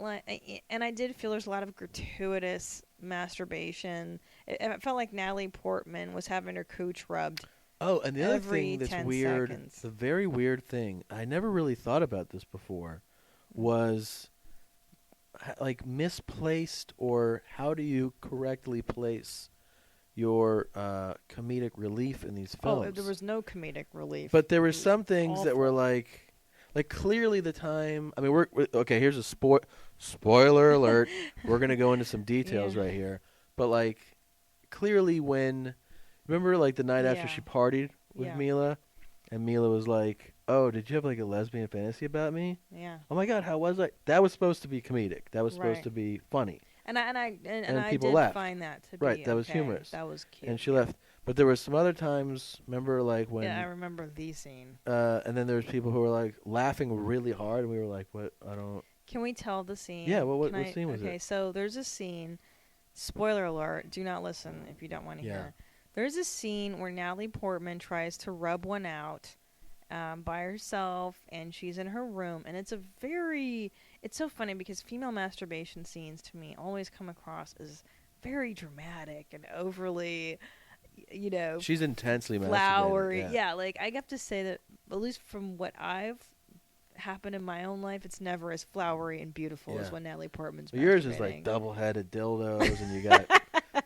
S1: and I did feel there's a lot of gratuitous masturbation. It felt like Natalie Portman was having her cooch rubbed.
S4: Oh, and the other
S1: every
S4: thing that's
S1: 10
S4: weird,
S1: seconds.
S4: the very weird thing, I never really thought about this before, was misplaced, or how do you correctly place your comedic relief in these films?
S1: Oh, there was no comedic relief.
S4: But there were
S1: It was
S4: some things that were
S1: awful.
S4: clearly the time. I mean, we're okay. Here's a spoiler alert. We're gonna go into some details
S1: Yeah.
S4: right here. But clearly, when remember the night after
S1: Yeah.
S4: she partied with
S1: Yeah.
S4: Mila, and Mila was like, "Oh, did you have a lesbian fantasy about me?
S1: Yeah.
S4: Oh my God, how was I?" That was supposed to be comedic. That was supposed
S1: Right.
S4: to be funny.
S1: And I
S4: people
S1: did
S4: laughed.
S1: find that to be
S4: Right, that was
S1: okay.
S4: humorous.
S1: That was cute.
S4: And she left. But there were some other times. Remember, when
S1: Yeah, I remember the scene.
S4: and then there was people who were laughing really hard, and we were like, "What? I don't."
S1: Can we tell the scene?
S4: Yeah, what
S1: Can I-
S4: scene was
S1: okay,
S4: it?
S1: so there's a scene. Spoiler alert. Do not listen if you don't want to
S4: Yeah.
S1: hear. There's a scene where Natalie Portman tries to rub one out by herself, and she's in her room, and it's so funny because female masturbation scenes to me always come across as very dramatic and overly,
S4: She's intensely
S1: flowery.
S4: masturbating.
S1: Yeah, I have to say that at least from what I've happened in my own life, it's never as flowery and beautiful as
S4: Yeah.
S1: when Natalie Portman's
S4: Well, yours is
S1: masturbating.
S4: double-headed dildos, and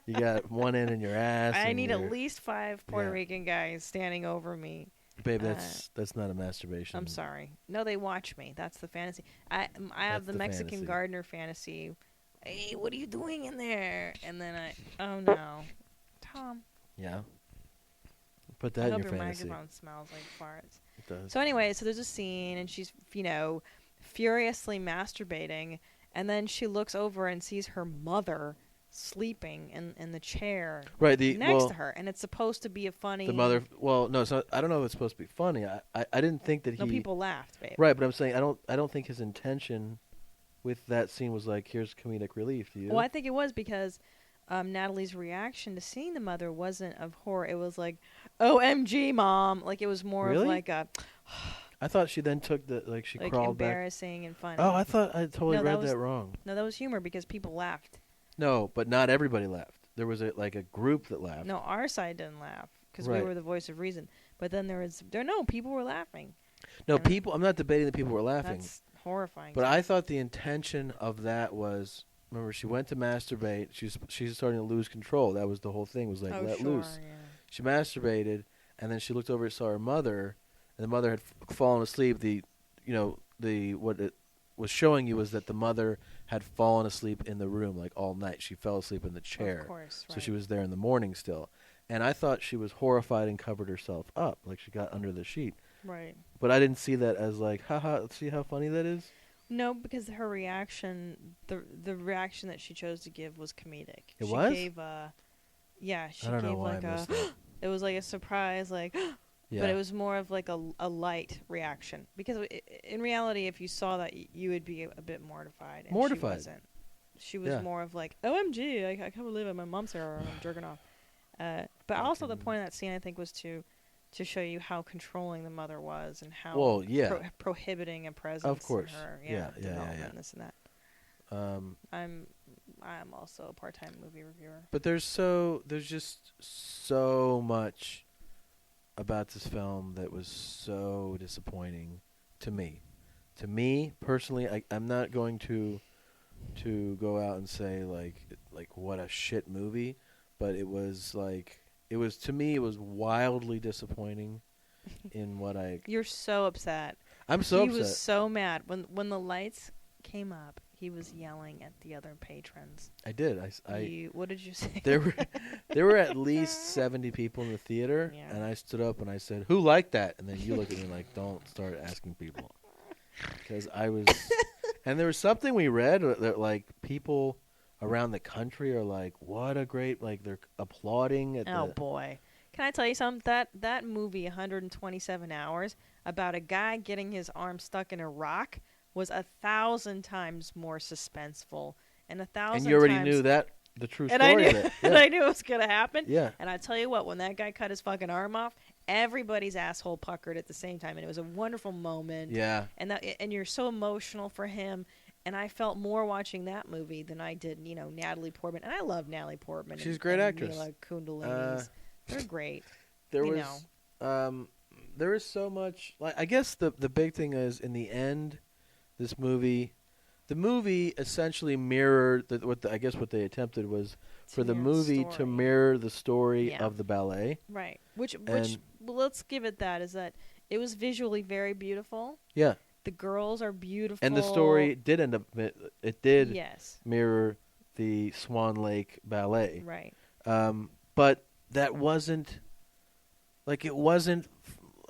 S4: you got one end in your ass.
S1: I
S4: and
S1: need
S4: your-
S1: at least 5 Puerto
S4: Yeah.
S1: Rican guys standing over me.
S4: Babe, that's not a masturbation.
S1: I'm sorry. No, they watch me. That's the fantasy. I have
S4: That's
S1: the
S4: the
S1: Mexican
S4: fantasy.
S1: gardener fantasy. Hey, what are you doing in there? And then oh no, Tom.
S4: Yeah. Put that
S1: I
S4: in
S1: hope
S4: your
S1: your
S4: fantasy.
S1: microphone smells like farts.
S4: It does.
S1: So anyway, so there's a scene, and she's, furiously masturbating, and then she looks over and sees her mother sleeping in the chair
S4: Right.
S1: next to her, and it's supposed to be a funny.
S4: The mother. Well, no, it's not. I don't know if it's supposed to be funny. I didn't think that
S1: No,
S4: he.
S1: people laughed, babe.
S4: Right, but I'm saying I don't think his intention with that scene was like, here's comedic relief. Do you?
S1: Well, I think it was because Natalie's reaction to seeing the mother wasn't of horror. It was like, "OMG, mom!" Like it was more of
S4: Really?
S1: like a
S4: I thought she then took she
S1: like
S4: crawled back.
S1: embarrassing and funny.
S4: Oh, I thought I totally
S1: No, that
S4: read
S1: was-
S4: that wrong.
S1: No, that was humor because people laughed.
S4: No, but not everybody laughed. There was a group that laughed.
S1: No, our side didn't laugh because
S4: Right.
S1: we were the voice of reason. But then people were laughing.
S4: No,
S1: and
S4: people. I'm not debating that people were laughing.
S1: That's horrifying.
S4: But I thought the intention of that was, remember, she went to masturbate. She's starting to lose control. That was the whole thing. Was like,
S1: oh,
S4: let
S1: sure,
S4: loose.
S1: Yeah.
S4: She masturbated, and then she looked over and saw her mother, and the mother had fallen asleep. What it was showing you was that the mother had fallen asleep in the room like all night. She fell asleep in the chair.
S1: Of course,
S4: So she was there in the morning still. And I thought she was horrified and covered herself up, like she got under the sheet.
S1: right.
S4: But I didn't see that as like, haha, see how funny that is?
S1: No, because her reaction, the reaction that she chose to give was comedic.
S4: It
S1: she
S4: was?
S1: Gave she
S4: I don't
S1: gave
S4: know why
S1: like
S4: I
S1: a.
S4: missed that.
S1: It was like a surprise, like,
S4: Yeah.
S1: but it was more of like a light reaction. Because in reality, if you saw that, you would be a bit mortified. And
S4: Mortified.
S1: She wasn't. She was
S4: Yeah.
S1: more of like, OMG, I can't believe it. My mom's here and I'm jerking off. But also the point of that scene, I think, was to show you how controlling the mother was and how
S4: Well, yeah.
S1: prohibiting a presence
S4: Of course.
S1: in her
S4: Yeah.
S1: development, this and that.
S4: Um,
S1: I'm also a part-time movie reviewer.
S4: but there's just so much about this film that was so disappointing to me. To me personally, I'm not going to go out and say like what a shit movie, but it was to me it was wildly disappointing in what I.
S1: You're so upset.
S4: I'm so
S1: he
S4: upset.
S1: was so mad when the lights came up. He was yelling at the other patrons.
S4: I did.
S1: What did you say?
S4: There were at least 70 people in the theater,
S1: Yeah.
S4: and I stood up and I said, "Who liked that?" And then you looked at me like, "Don't start asking people," because I was. And there was something we read that like people around the country are like, "What a great!" Like they're applauding at
S1: Oh
S4: the.
S1: boy. Can I tell you something? That movie, 127 hours, about a guy getting his arm stuck in a rock, was 1,000 times more suspenseful, and 1,000.
S4: And you already
S1: times,
S4: knew that the true
S1: and
S4: story
S1: I
S4: of
S1: knew,
S4: it.
S1: and
S4: Yeah.
S1: I knew it was gonna happen.
S4: Yeah.
S1: And I tell you what, when that guy cut his fucking arm off, everybody's asshole puckered at the same time, and it was a wonderful moment.
S4: Yeah.
S1: And you're so emotional for him. And I felt more watching that movie than I did, Natalie Portman. And I love Natalie Portman.
S4: She's a
S1: and,
S4: great
S1: and
S4: actress.
S1: Mila Kundalini's. They're great.
S4: There
S1: You
S4: was there is so much like I guess the big thing is in the end the movie essentially mirrored what they attempted was for the
S1: Mirror
S4: movie to
S1: story.
S4: mirror the story
S1: Yeah.
S4: of the ballet.
S1: Right. Which
S4: And-
S1: well, let's give it that, is that it was visually very beautiful.
S4: Yeah.
S1: The girls are beautiful.
S4: And the story did end up it did
S1: Yes.
S4: mirror the Swan Lake ballet.
S1: Right.
S4: But that wasn't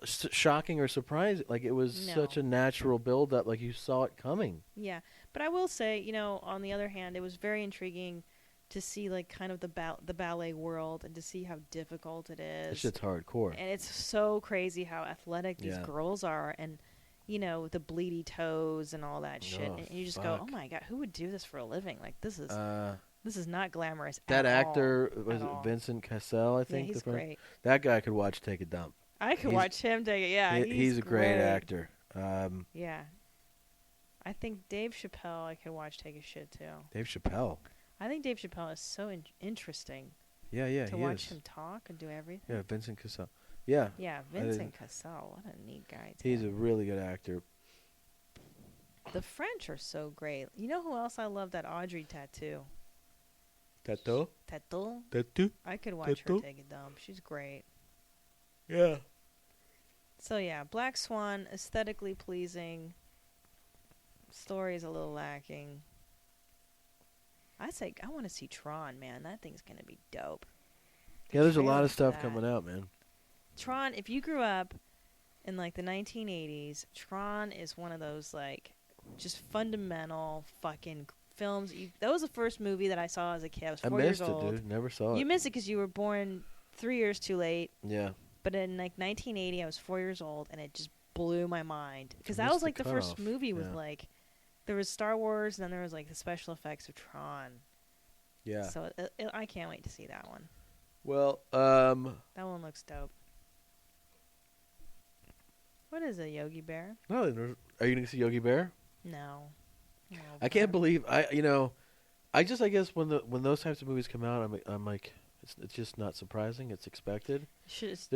S4: shocking or surprising. Like it was
S1: No.
S4: such a natural build up like you saw it coming.
S1: Yeah. But I will say, on the other hand, it was very intriguing to see like kind of the ballet world and to see how difficult it is.
S4: That shit's hardcore.
S1: And it's so crazy how athletic these
S4: Yeah.
S1: girls are, and the bleedy toes and all that shit.
S4: Oh,
S1: And you just go,
S4: fuck.
S1: "Oh my god, who would do this for a living? Like this is not glamorous."
S4: That
S1: at
S4: actor
S1: all,
S4: was
S1: at
S4: it
S1: all.
S4: Vincent Cassel, I
S1: Yeah,
S4: think.
S1: he's
S4: the friend?
S1: great.
S4: That guy I could watch take a dump.
S1: I could
S4: He's-
S1: watch him take it. Yeah,
S4: He's a great actor.
S1: Yeah, I think Dave Chappelle I could watch take a shit too.
S4: Dave Chappelle.
S1: I think Dave Chappelle is so interesting
S4: Yeah,
S1: to
S4: he
S1: watch
S4: is.
S1: him talk and do everything.
S4: Yeah, Vincent Cassel. Yeah,
S1: Yeah, Vincent Cassel, what a neat guy.
S4: he's
S1: too.
S4: a really good actor.
S1: The French are so great. You know who else I love? That Audrey tattoo.
S4: Tattoo?
S1: Tattoo.
S4: Tattoo?
S1: I could watch
S4: Tattoo?
S1: her take a dump. She's great.
S4: Yeah.
S1: So yeah, Black Swan, aesthetically pleasing. Story's a little lacking. I say I want to see Tron, man. That thing's gonna be dope.
S4: Yeah, there's a lot
S1: trailer
S4: of
S1: for
S4: stuff
S1: that.
S4: coming out, man.
S1: Tron, if you grew up in like the 1980s, Tron is one of those like just fundamental fucking films. That was the first movie that I saw as a kid. I was 4 years
S4: missed it,
S1: old.
S4: dude. Never saw it.
S1: You missed it because you were born 3 years too late.
S4: Yeah.
S1: But in like 1980, I was 4 years old, and it just blew my mind because
S4: I
S1: that
S4: missed
S1: was like the first
S4: cutoff.
S1: movie with
S4: Yeah.
S1: like there was Star Wars, and then there was like the special effects of Tron.
S4: Yeah.
S1: So I can't wait to see that one.
S4: Well,
S1: That one looks dope. What is a Yogi Bear?
S4: no, are you going to see Yogi Bear?
S1: No. No,
S4: I can't believe I guess when those types of movies come out, I'm like it's just not surprising. It's expected. There's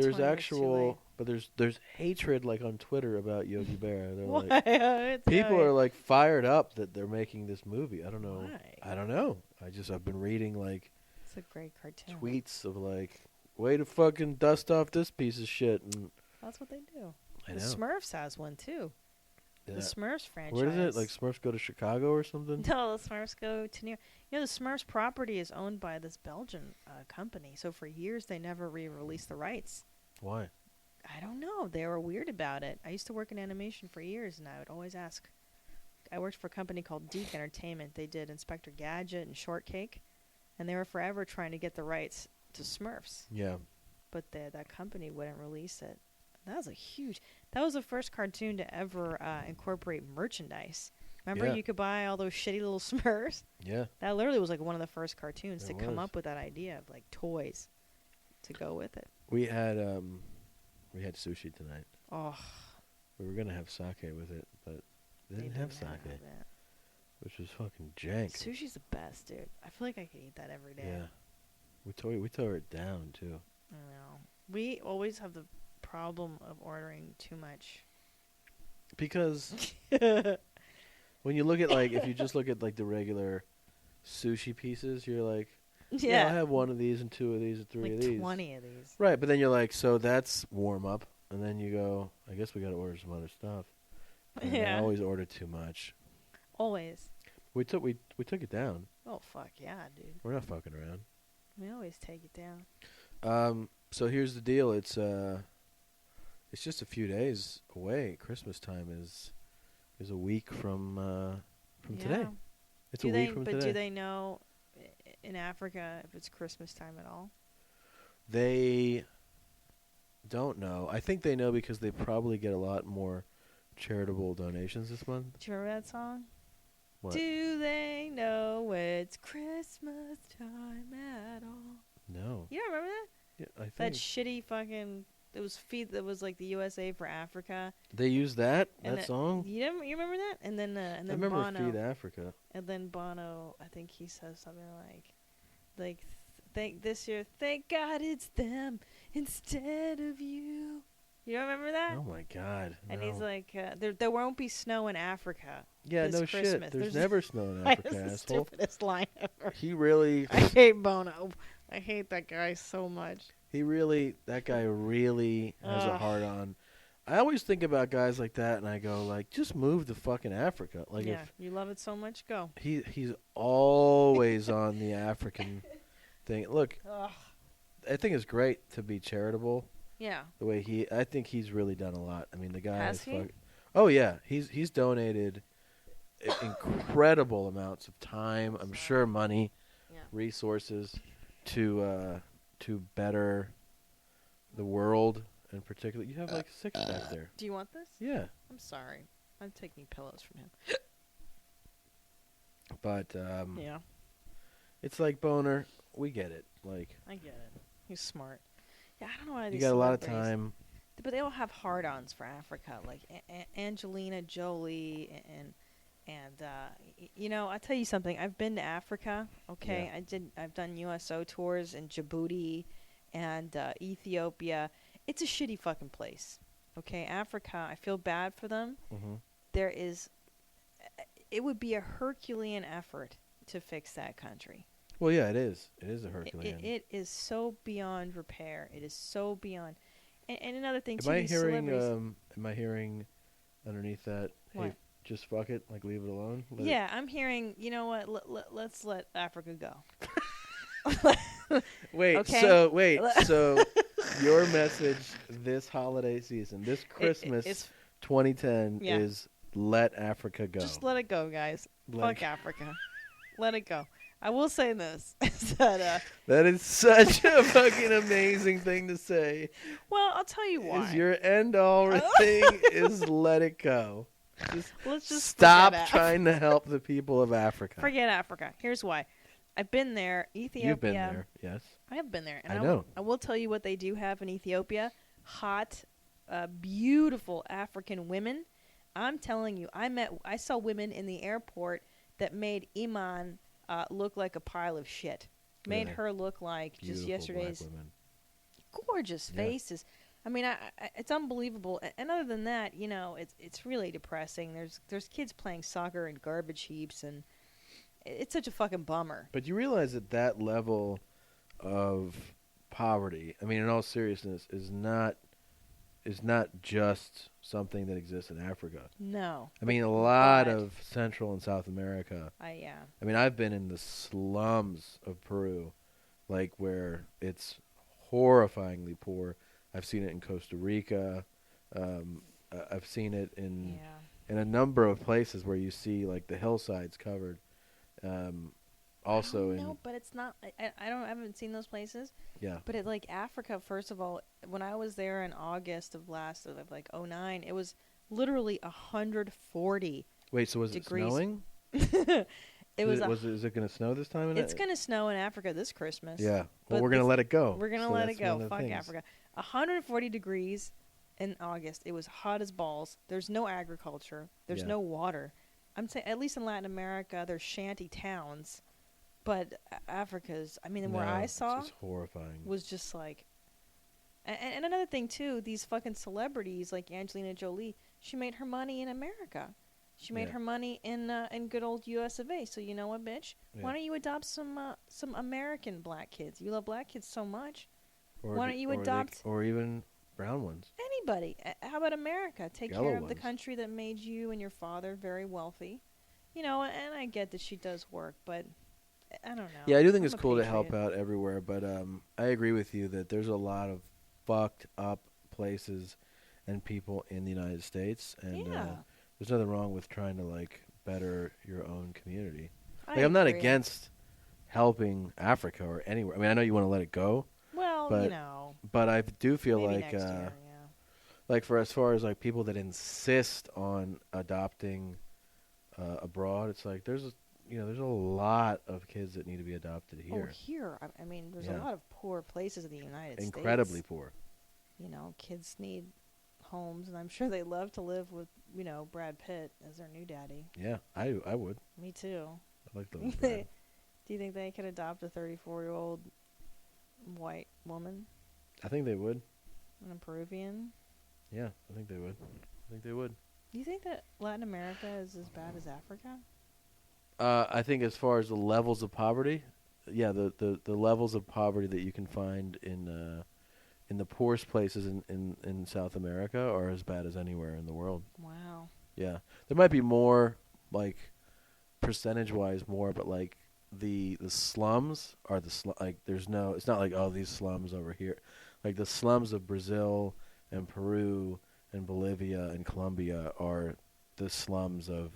S4: there's hatred like on Twitter about Yogi Bear. They're like people are like fired up that they're making this movie. I don't know.
S1: Why?
S4: I don't know. I've been reading like
S1: It's a great cartoon.
S4: tweets of like way to fucking dust off this piece of shit, and
S1: That's what they do.
S4: I
S1: The
S4: know.
S1: Smurfs has one too.
S4: Yeah.
S1: The Smurfs franchise.
S4: Where does it like Smurfs go to Chicago or something?
S1: No, the Smurfs go to New York. You know, the Smurfs property is owned by this Belgian company. So for years, they never re-released the rights.
S4: Why?
S1: I don't know. They were weird about it. I used to work in animation for years, and I would always ask. I worked for a company called Deke Entertainment. They did Inspector Gadget and Shortcake, and they were forever trying to get the rights to Smurfs.
S4: Yeah.
S1: But that company wouldn't release it. That was the first cartoon to ever incorporate merchandise. Remember,
S4: Yeah.
S1: you could buy all those shitty little Smurfs?
S4: Yeah.
S1: That literally was like one of the first cartoons
S4: It
S1: to come
S4: was.
S1: up with that idea of like toys to go with it.
S4: We had sushi tonight.
S1: Oh,
S4: We were gonna have sake with it, but they didn't have sake,
S1: it.
S4: which was fucking jank.
S1: Sushi's the best, dude. I feel like I could eat that every day.
S4: Yeah. We tore it down too.
S1: I know. We always have the problem of ordering too much.
S4: Because when you look at like if you just look at like the regular sushi pieces, you're like, yeah, I'll have one of these and two of these and three
S1: like
S4: of these.
S1: 20 of these.
S4: Right, but then you're like, so that's warm up, and then you go, I guess we got to order some other stuff. And I
S1: Yeah.
S4: always order too much.
S1: Always.
S4: We took it down.
S1: Oh, fuck yeah, dude.
S4: We're not fucking around.
S1: We always take it down.
S4: So here's the deal. It's just a few days away. Christmas time is a week from today.
S1: Yeah.
S4: It's
S1: Do
S4: a
S1: they,
S4: week from
S1: but
S4: today.
S1: do they know in Africa if it's Christmas time at all?
S4: They don't know. I think they know because they probably get a lot more charitable donations this month.
S1: Do you remember that song?
S4: What?
S1: Do they know it's Christmas time at all?
S4: No.
S1: You don't remember that?
S4: Yeah, I think
S1: That shitty fucking. It was that was like the USA for Africa.
S4: they use that
S1: And
S4: song.
S1: You remember that? And then
S4: I remember
S1: Bono.
S4: Feed Africa.
S1: And then Bono, I think he says something like, thank this year, thank God it's them instead of you. You don't remember that?
S4: Oh my God!
S1: And
S4: no.
S1: he's like, there won't be snow in Africa.
S4: yeah,
S1: this
S4: no
S1: Christmas.
S4: shit. There's
S1: There's-
S4: never snow in
S1: That
S4: Africa,
S1: is the
S4: asshole.
S1: stupidest line ever.
S4: He really,
S1: I hate Bono. I hate that guy so much.
S4: that guy really has a
S1: Ugh.
S4: hard on. I always think about guys like that, and I go like, just move to fucking Africa. Like
S1: Yeah, you love it so much, go.
S4: if he's always on the African thing. Look,
S1: Ugh.
S4: I think it's great to be charitable.
S1: Yeah.
S4: The way I think he's really done a lot. I mean, the guy
S1: Has
S4: is
S1: he?
S4: Oh yeah, he's donated incredible amounts of time. I'm sure money,
S1: Yeah.
S4: resources to better the world, in particular. You have like 6 back there.
S1: Do you want this?
S4: Yeah,
S1: I'm sorry. I'm taking pillows from him.
S4: but
S1: Yeah,
S4: it's like Boner. We get it. Like
S1: I get it. He's smart. Yeah, I don't know why
S4: you
S1: these
S4: got a lot of
S1: celebrities-
S4: time.
S1: But they all have hard-ons for Africa, like Angelina Jolie and you know, I'll tell you something. I've been to Africa. Okay,
S4: Yeah.
S1: I've done USO tours in Djibouti and Ethiopia. It's a shitty fucking place. Okay, Africa. I feel bad for them.
S4: Mm-hmm.
S1: It would be a Herculean effort to fix that country.
S4: Well, yeah, it is. It is a Herculean.
S1: It is so beyond repair. It is so beyond. And another thing
S4: Am
S1: too,
S4: I
S1: these
S4: hearing?
S1: celebrities.
S4: Am I hearing underneath that? Hey,
S1: What?
S4: just fuck it. Like leave it alone. Let it-
S1: Yeah, I'm hearing. You know what? Let's let Africa go.
S4: Wait.
S1: Okay.
S4: So wait. So your message this holiday season, this Christmas
S1: it's
S4: 2010
S1: Yeah.
S4: is let Africa go.
S1: just let it go, guys.
S4: Let
S1: Fuck Africa. Let it go. I will say this: is that
S4: That is such a fucking amazing thing to say.
S1: well, I'll tell you why.
S4: Is your end all thing is let it go. Just
S1: Let's just
S4: stop
S1: forget
S4: trying to help the people of Africa.
S1: Forget Africa. Here's why. I've been there. Ethiopia.
S4: You've been there, yes.
S1: I have been there. And
S4: I know.
S1: I will tell you what they do have in Ethiopia. Hot, beautiful African women. I'm telling you, I saw women in the airport that made Iman look like a pile of shit. Made
S4: Really?
S1: her look like
S4: Beautiful
S1: just yesterday's
S4: black women.
S1: gorgeous
S4: Yeah.
S1: faces. I mean, it's unbelievable. And other than that, you know, it's really depressing. There's kids playing soccer in garbage heaps, and it's such a fucking bummer.
S4: But you realize that that level of poverty, I mean, in all seriousness, is not just something that exists in Africa.
S1: No.
S4: I mean, a lot
S1: but-
S4: of Central and South America.
S1: Yeah.
S4: I mean, I've been in the slums of Peru, like where it's horrifyingly poor. I've seen it in Costa Rica. I've seen it in a number of places where you see like the hillsides covered. Also
S1: No,
S4: in
S1: but it's not. I haven't seen those places.
S4: yeah.
S1: But like Africa, first of all, when I was there in August of like 09, it was literally 140.
S4: Wait, so was
S1: degrees.
S4: it snowing?
S1: It was.
S4: Is it going to snow this time?
S1: It's gonna snow in Africa this Christmas.
S4: Yeah.
S1: but
S4: Well, we're going to
S1: this-
S4: let it go.
S1: We're gonna
S4: So
S1: let
S4: that's
S1: it go.
S4: one of the
S1: Fuck
S4: things.
S1: Africa. 140 degrees in August. It was hot as balls. There's no agriculture. There's
S4: Yeah.
S1: no water. I'm saying at least in Latin America, there's shanty towns, but Africa's. I mean, where
S4: No,
S1: I saw
S4: it's just horrifying.
S1: was just like. And another thing too, these fucking celebrities like Angelina Jolie, she made her money in America. She made
S4: Yeah.
S1: her money in good old U.S. of A. So you know what, bitch?
S4: Yeah.
S1: Why don't you adopt some American black kids? You love black kids so much.
S4: Or
S1: why
S4: d-
S1: don't you
S4: or they-
S1: adopt-
S4: or even brown ones?
S1: Anybody. How about America? Take
S4: Yellow
S1: care of the
S4: ones.
S1: country that made you and your father very wealthy. You know, and I get that she does work, but I don't know.
S4: Yeah, I do think
S1: I'm
S4: it's
S1: a
S4: cool to help
S1: patriot.
S4: out everywhere, but I agree with you that there's a lot of fucked up places and people in the United States, and
S1: Yeah.
S4: there's nothing wrong with trying to like better your own community.
S1: I
S4: Like I'm not
S1: agree.
S4: against helping Africa or anywhere. I mean, I know you want to let it go,
S1: Well,
S4: but
S1: you know,
S4: but I do feel
S1: maybe
S4: like
S1: next year, yeah.
S4: like for as far as like people that insist on adopting abroad, it's like there's a lot of kids that need to be adopted
S1: Oh,
S4: here.
S1: here. I mean, there's
S4: Yeah.
S1: a lot of poor places in the United
S4: Incredibly
S1: States.
S4: poor.
S1: You know, kids need homes, and I'm sure they love to live with, Brad Pitt as their new daddy.
S4: Yeah, I would.
S1: Me too.
S4: I like those. Brad.
S1: Do you think they could adopt a 34-year-old white woman
S4: I think they would.
S1: and a Peruvian?
S4: Yeah, I think they would. I think they would.
S1: Do you think that Latin America is as bad as Africa?
S4: I think as far as the levels of poverty, yeah, the levels of poverty that you can find in the poorest places in South America are as bad as anywhere in the world.
S1: Wow.
S4: Yeah, there might be more, like percentage-wise more, but like the slums are like there's no. It's not like these slums over here, like the slums of Brazil and Peru and Bolivia and Colombia are the slums of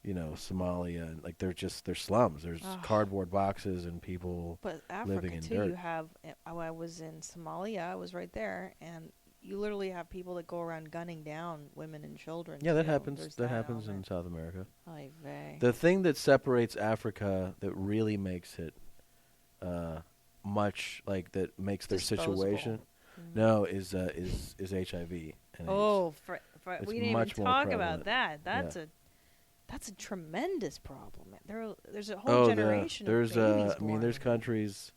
S4: Somalia, and like they're slums. There's
S1: Ugh.
S4: cardboard boxes and people.
S1: But
S4: living
S1: Africa
S4: in
S1: too,
S4: dirt.
S1: you have. I was in Somalia. I was right there, and you literally have people that go around gunning down women and children.
S4: Yeah, that
S1: too.
S4: happens.
S1: There's
S4: That happens in
S1: element.
S4: South America.
S1: Ay vey.
S4: The thing that separates Africa that really makes it much like that makes their
S1: Disposable.
S4: situation
S1: Mm.
S4: no is HIV and AIDS.
S1: Oh,
S4: It's
S1: we didn't even
S4: much more
S1: talk
S4: prevalent.
S1: about that.
S4: Yeah.
S1: That's a tremendous problem. There's a whole
S4: Oh,
S1: generation
S4: there's
S1: of babies
S4: I mean, there's
S1: born.
S4: countries.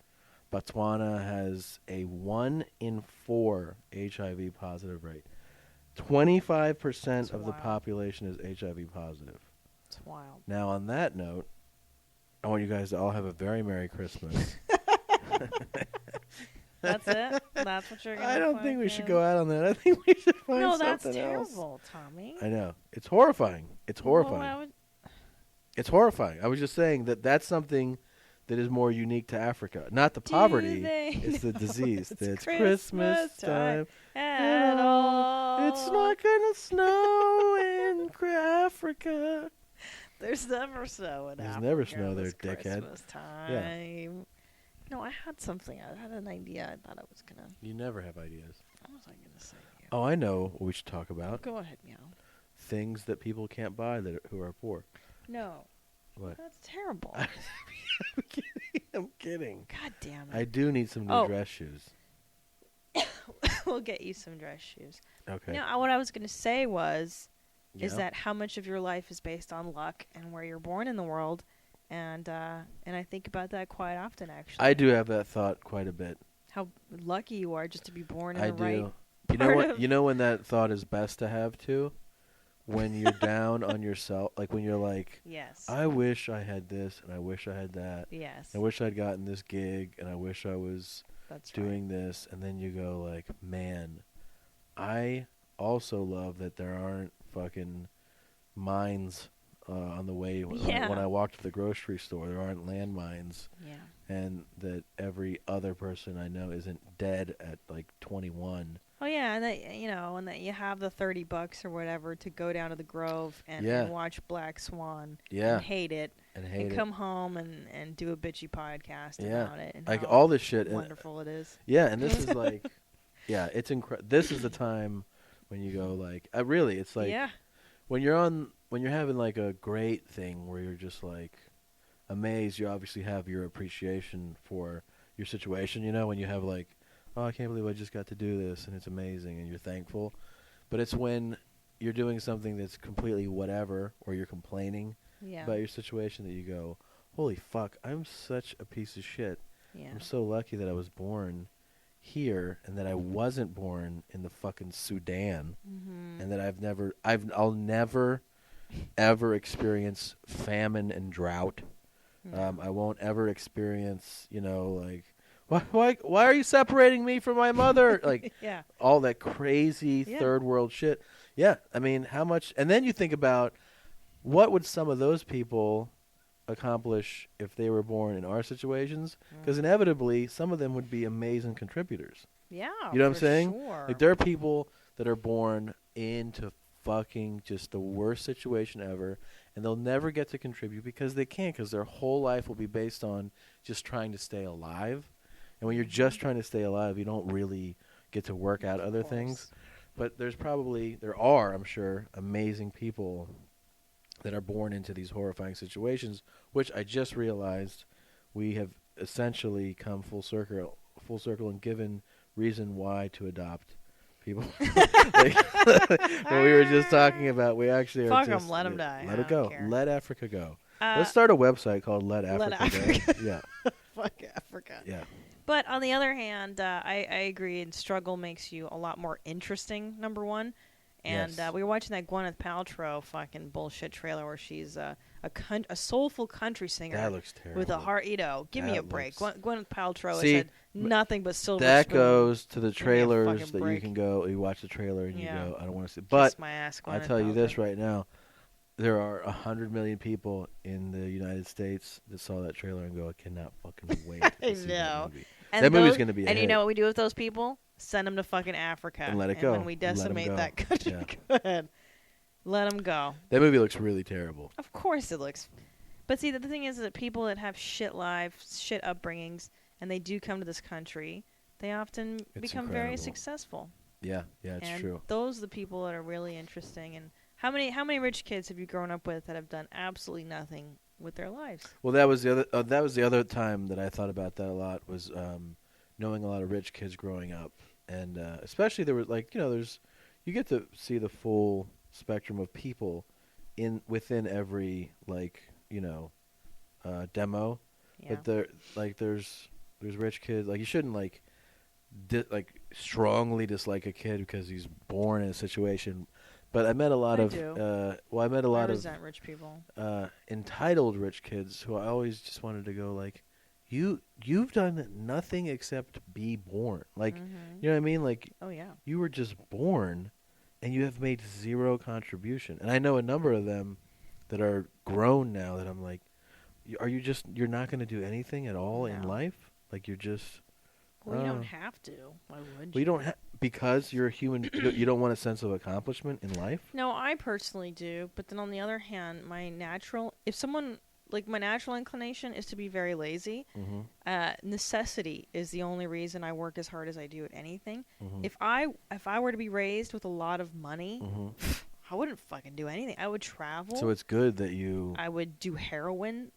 S4: Botswana has a 1 in 4 HIV positive rate. 25% of the
S1: wild.
S4: population is HIV positive.
S1: It's wild.
S4: Now, on that note, I want you guys to all have a very Merry Christmas.
S1: That's it. That's what you're gonna.
S4: I don't think we
S1: fucking-
S4: should go out on that. I think we should find
S1: No, that's
S4: something else.
S1: terrible, Tommy.
S4: I know. It's horrifying. It's horrifying.
S1: Well,
S4: It's horrifying. I was just saying that that's something that is more unique to Africa. Not the poverty,
S5: they
S4: it's the
S5: know
S4: disease.
S5: it's
S4: It's
S5: Christmas
S4: Christmas time.
S5: at all?
S4: It's not gonna snow in Africa.
S1: There's never snow in
S4: There's
S1: Africa.
S4: never snow there,
S1: It's
S4: dickhead.
S1: Christmas time. No, I had something. I had an idea. I thought I was gonna.
S4: You never have ideas.
S1: What was I gonna say? Here?
S4: Oh, I know what we should talk about.
S1: Go ahead, meow.
S4: Things that people can't buy who are poor.
S1: No,
S4: What?
S1: that's terrible.
S4: I'm kidding. I'm kidding.
S1: God damn
S4: I
S1: it.
S4: do need some new
S1: Oh.
S4: dress shoes.
S1: We'll get you some dress shoes.
S4: Okay.
S1: No, what I was gonna say was, is
S4: Yeah.
S1: that how much of your life is based on luck and where you're born in the world, and I think about that quite often actually.
S4: I do have that thought quite a bit.
S1: How lucky you are just to be born in
S4: I
S1: the
S4: do.
S1: right.
S4: You know
S1: part
S4: what?
S1: of-
S4: You know when that thought is best to have too? When you're down on yourself, like when you're like,
S1: Yes.
S4: I wish I had this and I wish I had that.
S1: Yes.
S4: I wish I'd gotten this gig and I wish I was
S1: That's
S4: doing this, and then you go like, man, I also love that there aren't fucking mines on the way
S1: Yeah.
S4: when I walk to the grocery store. There aren't landmines,
S1: right. Yeah.
S4: and that every other person I know isn't dead at like 21.
S1: Oh yeah, and that and that you have the $30 or whatever to go down to the Grove and,
S4: Yeah.
S1: and watch Black Swan
S4: Yeah,
S1: and hate it
S4: and
S1: and
S4: hate it.
S1: come home and do a bitchy podcast
S4: Yeah.
S1: about it and
S4: Like
S1: how
S4: all this shit. And,
S1: wonderful it is.
S4: yeah, and this is like, yeah, it's This is the time when you go like, really, it's like
S1: yeah.
S4: when you're having like a great thing where you're just like amazed. You obviously have your appreciation for your situation. When you have like, oh, I can't believe I just got to do this and it's amazing, and you're thankful. But it's when you're doing something that's completely whatever, or you're complaining
S1: Yeah.
S4: about your situation, that you go, holy fuck, I'm such a piece of shit.
S1: Yeah.
S4: I'm so lucky that I was born here and that I wasn't born in the fucking Sudan,
S1: Mm-hmm.
S4: and that I'll never ever experience famine and drought. I won't ever experience, like, why are you separating me from my mother? Like,
S1: yeah.
S4: all that crazy
S1: Yeah.
S4: third world shit. Yeah, I mean, how much? And then you think about what would some of those people accomplish if they were born in our situations? Because inevitably, some of them would be amazing contributors.
S1: Yeah.
S4: You know what I'm
S1: for
S4: saying?
S1: Sure.
S4: Like, there are people that are born into fucking just the worst situation ever, and they'll never get to contribute because they can't, because their whole life will be based on just trying to stay alive. And when you're just trying to stay alive, you don't really get to work out other
S1: Of
S4: things.
S1: course.
S4: But there are, I'm sure, amazing people that are born into these horrifying situations, which I just realized we have essentially come full circle and given reason why to adopt people. Like, what we were just talking about, we actually
S1: Fuck
S4: are
S1: 'em,
S4: just,
S1: let 'em die.
S4: Let
S1: I
S4: it
S1: don't
S4: go.
S1: care.
S4: Let Africa go.
S1: Uh,
S4: Let's start a website called Let
S1: Let
S4: Africa Go. Yeah,
S1: Fuck Africa.
S4: yeah.
S1: But on the other hand, I agree. And struggle makes you a lot more interesting. Number one, and
S4: Yes.
S1: we were watching that Gwyneth Paltrow fucking bullshit trailer where she's a soulful country singer
S4: That looks terrible.
S1: with a heart. Give me
S4: That
S1: a break.
S4: looks-
S1: Gwyneth Paltrow
S4: See,
S1: has had nothing but silver
S4: That
S1: spoon.
S4: goes to the
S1: Give me a
S4: trailers
S1: fucking
S4: that you
S1: break.
S4: can go. You watch the trailer and
S1: Yeah.
S4: you go, I don't want to see. But
S1: Kiss my ass,
S4: I'll
S1: Gwyneth
S4: tell you this
S1: Paltrow.
S4: right now: there are 100 million people in the United States that saw that trailer and go, I cannot fucking wait to
S1: I
S4: see
S1: know.
S4: that movie.
S1: And
S4: That movie's
S1: those-
S4: gonna be a
S1: And you
S4: hit.
S1: know what we do with those people? Send them to fucking Africa
S4: And let it go.
S1: when we
S4: Let 'em
S1: decimate
S4: go.
S1: that country,
S4: Yeah.
S1: go ahead. Let them go.
S4: That movie looks really terrible.
S1: Of course it looks. But see, the thing is that people that have shit lives, shit upbringings, and they do come to this country, they often become very
S4: incredible.
S1: successful.
S4: Yeah, it's
S1: and
S4: true.
S1: those are the people that are really interesting. And how many rich kids have you grown up with that have done absolutely nothing with their lives?
S4: Well, that was the other time that I thought about that a lot, was knowing a lot of rich kids growing up, and especially there was you get to see the full spectrum of people within every demo.
S1: Yeah.
S4: But there's rich kids, like, you shouldn't strongly dislike a kid because he's born in a situation. But I met a lot
S1: I
S4: of
S1: do.
S4: I met a lot
S1: I
S4: of
S1: resent rich people.
S4: entitled rich kids who I always just wanted to go like, you've done nothing except be born. Like,
S1: Mhm.
S4: you know what I mean? Like,
S1: Oh yeah.
S4: you were just born and you have made zero contribution. And I know a number of them that are grown now that I'm like, you're not going to do anything at all in
S1: No.
S4: life? Like you're just.
S1: Well, you
S4: Oh.
S1: don't have to. Why would
S4: Well, you don't because you're a human. you don't want a sense of accomplishment in life.
S1: No, I personally do. But then on the other hand, my natural inclination is to be very lazy.
S4: Mm-hmm.
S1: Necessity is the only reason I work as hard as I do at anything.
S4: Mm-hmm.
S1: If I were to be raised with a lot of money,
S4: Mm-hmm.
S1: I wouldn't fucking do anything. I would travel.
S4: So it's good that you.
S1: I would do heroin.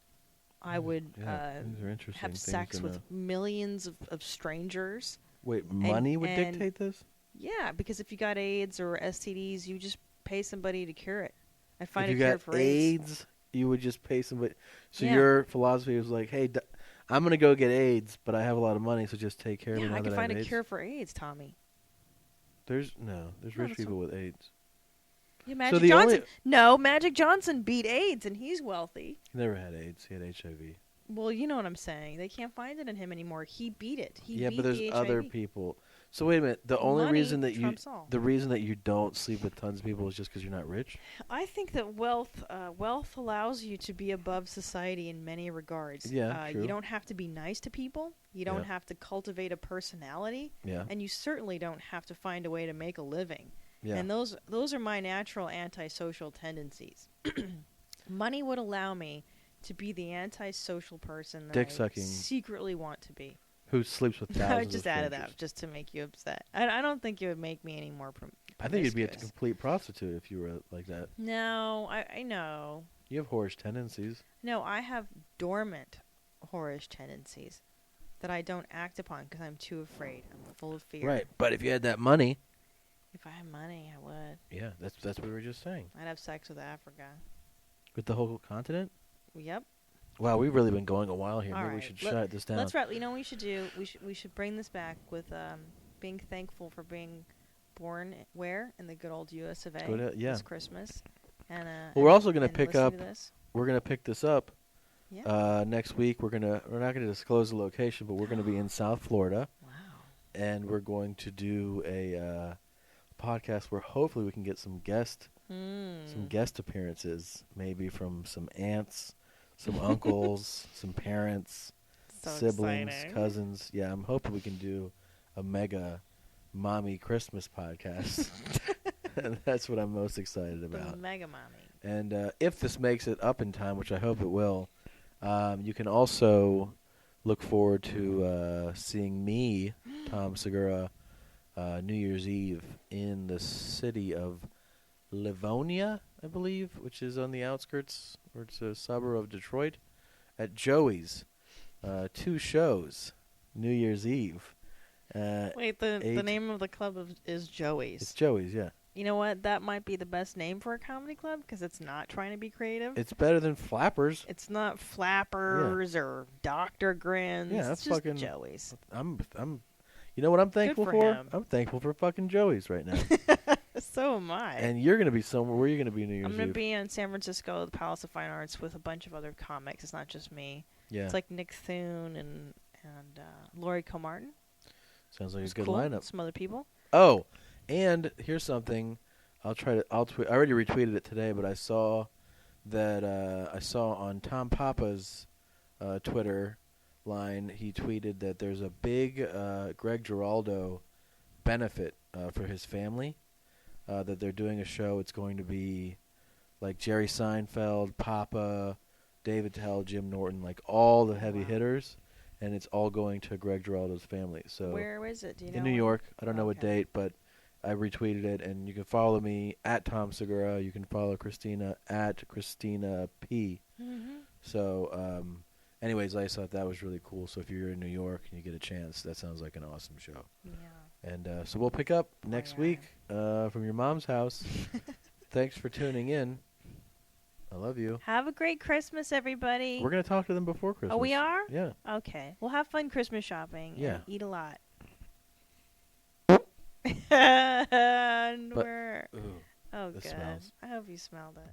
S1: I would
S4: these are interesting
S1: have
S4: things
S1: sex
S4: to
S1: with
S4: know.
S1: millions of strangers.
S4: Wait, money would
S1: and-
S4: dictate this?
S1: Yeah, because if you got AIDS or STDs, you just pay somebody to cure it. I find
S4: If
S1: a
S4: you
S1: cure
S4: got
S1: for AIDS.
S4: AIDS, you would just pay somebody. So
S1: Yeah.
S4: your philosophy was like, hey, I'm going to go get AIDS, but I have a lot of money, so just take care of me
S1: Yeah,
S4: now
S1: I can
S4: that
S1: find
S4: I have
S1: a
S4: AIDS.
S1: cure for AIDS, Tommy.
S4: There's
S1: No,
S4: rich
S1: that's
S4: people with AIDS.
S1: Yeah,
S4: So
S1: Magic
S4: the
S1: Johnson.
S4: only-
S1: No, Magic Johnson beat AIDS, and he's wealthy.
S4: He never had AIDS. He had HIV.
S1: Well, you know what I'm saying. They can't find it in him anymore. He beat it. He
S4: Yeah,
S1: beat
S4: but there's
S1: the
S4: other
S1: HIV.
S4: people. So wait a minute. The only
S1: Money
S4: reason that
S1: trumps all.
S4: the reason that you don't sleep with tons of people is just because you're not rich.
S1: I think that wealth allows you to be above society in many regards.
S4: Yeah, true.
S1: You don't have to be nice to people. You don't
S4: Yeah.
S1: have to cultivate a personality,
S4: Yeah.
S1: and you certainly don't have to find a way to make a living.
S4: Yeah.
S1: And those are my natural antisocial tendencies. Money would allow me to be the antisocial person that
S4: Dick
S1: I
S4: sucking.
S1: secretly want to be.
S4: Who sleeps with
S1: I
S4: thousands
S1: just
S4: of
S1: added
S4: strangers.
S1: that just to make you upset. I don't think it would make me any more
S4: I think you'd be a
S1: promiscuous.
S4: complete prostitute if you were like that.
S1: No, I know.
S4: You have whorish tendencies.
S1: No, I have dormant whorish tendencies that I don't act upon because I'm too afraid. I'm full of fear.
S4: Right, but if you had that money,
S1: If I had money, I would.
S4: yeah, that's what we were just saying.
S1: I'd have sex with Africa.
S4: With the whole continent.
S1: Yep.
S4: Wow, we've really been going a while here.
S1: All
S4: Maybe we
S1: right,
S4: should
S1: let-
S4: shut this down.
S1: Let's wrap. You know what we should do? We should bring this back with being thankful for being born where in the good old U.S. of A.
S4: Yeah.
S1: This Christmas. And
S4: Well, we're also gonna
S1: and
S4: pick
S1: listen
S4: up-
S1: to this.
S4: We're gonna pick this up
S1: Yeah.
S4: next week. We're not gonna disclose the location, but we're gonna be in South Florida,
S1: Wow.
S4: and we're going to do a podcast where hopefully we can get some guest appearances, maybe from some aunts, some uncles, some parents,
S1: So
S4: siblings,
S1: exciting.
S4: cousins. Yeah, I'm hoping we can do a mega mommy Christmas podcast. And that's what I'm most excited
S1: The
S4: about.
S1: mega mommy.
S4: And if this makes it up in time, which I hope it will, you can also look forward to seeing me, Tom Segura, New Year's Eve in the city of Livonia, I believe, which is on the outskirts, or it's a suburb of Detroit, at Joey's. 2 shows, New Year's Eve.
S1: Wait, the
S4: 8
S1: name of the club is
S4: It's
S1: Joey's.
S4: Joey's, yeah.
S1: You know what? That might be the best name for a comedy club because it's not trying to be creative.
S4: It's better than Flappers.
S1: It's not Flappers or Dr. Grins.
S4: Yeah,
S1: it's
S4: that's
S1: just
S4: fucking-
S1: Joey's.
S4: I'm. You know what I'm thankful
S1: for
S4: for?
S1: him.
S4: I'm thankful for fucking Joey's right now.
S1: So am I.
S4: And you're gonna be somewhere. Where are you gonna be New Year's
S1: I'm going
S4: Eve?
S1: to be in San Francisco, the Palace of Fine Arts, with a bunch of other comics. It's not just me.
S4: Yeah,
S1: It's like Nick Thune and Laurie Comartin.
S4: sounds like
S1: It's
S4: a good
S1: cool.
S4: lineup.
S1: Some other people.
S4: Oh, and here's something. I'll tweet. I already retweeted it today, but I saw that I saw on Tom Papa's Twitter line. He tweeted that there's a big Greg Giraldo benefit for his family. That they're doing a show. It's going to be like Jerry Seinfeld, Papa, David Tell, Jim Norton, like all the heavy
S1: Wow.
S4: hitters, and it's all going to Greg Giraldo's family. So
S1: Where is it? Do you know?
S4: in New York. I don't know what
S1: Okay.
S4: date, but I retweeted it, and you can follow me at Tom Segura. You can follow Christina at Christina P.
S1: Mm-hmm.
S4: So, anyways, I thought that was really cool. So if you're in New York and you get a chance, that sounds like an awesome show.
S1: Yeah.
S4: And so we'll pick up next
S1: yeah.
S4: week from your mom's house. Thanks for tuning in. I love you.
S1: Have a great Christmas, everybody.
S4: We're gonna talk to them before Christmas.
S1: Oh, we are?
S4: Yeah.
S1: Okay. We'll have fun Christmas shopping.
S4: Yeah.
S1: And eat a lot. And
S4: But-
S1: we're...
S4: Ooh,
S1: Oh,
S4: this
S1: good.
S4: smells.
S1: I hope you smelled it.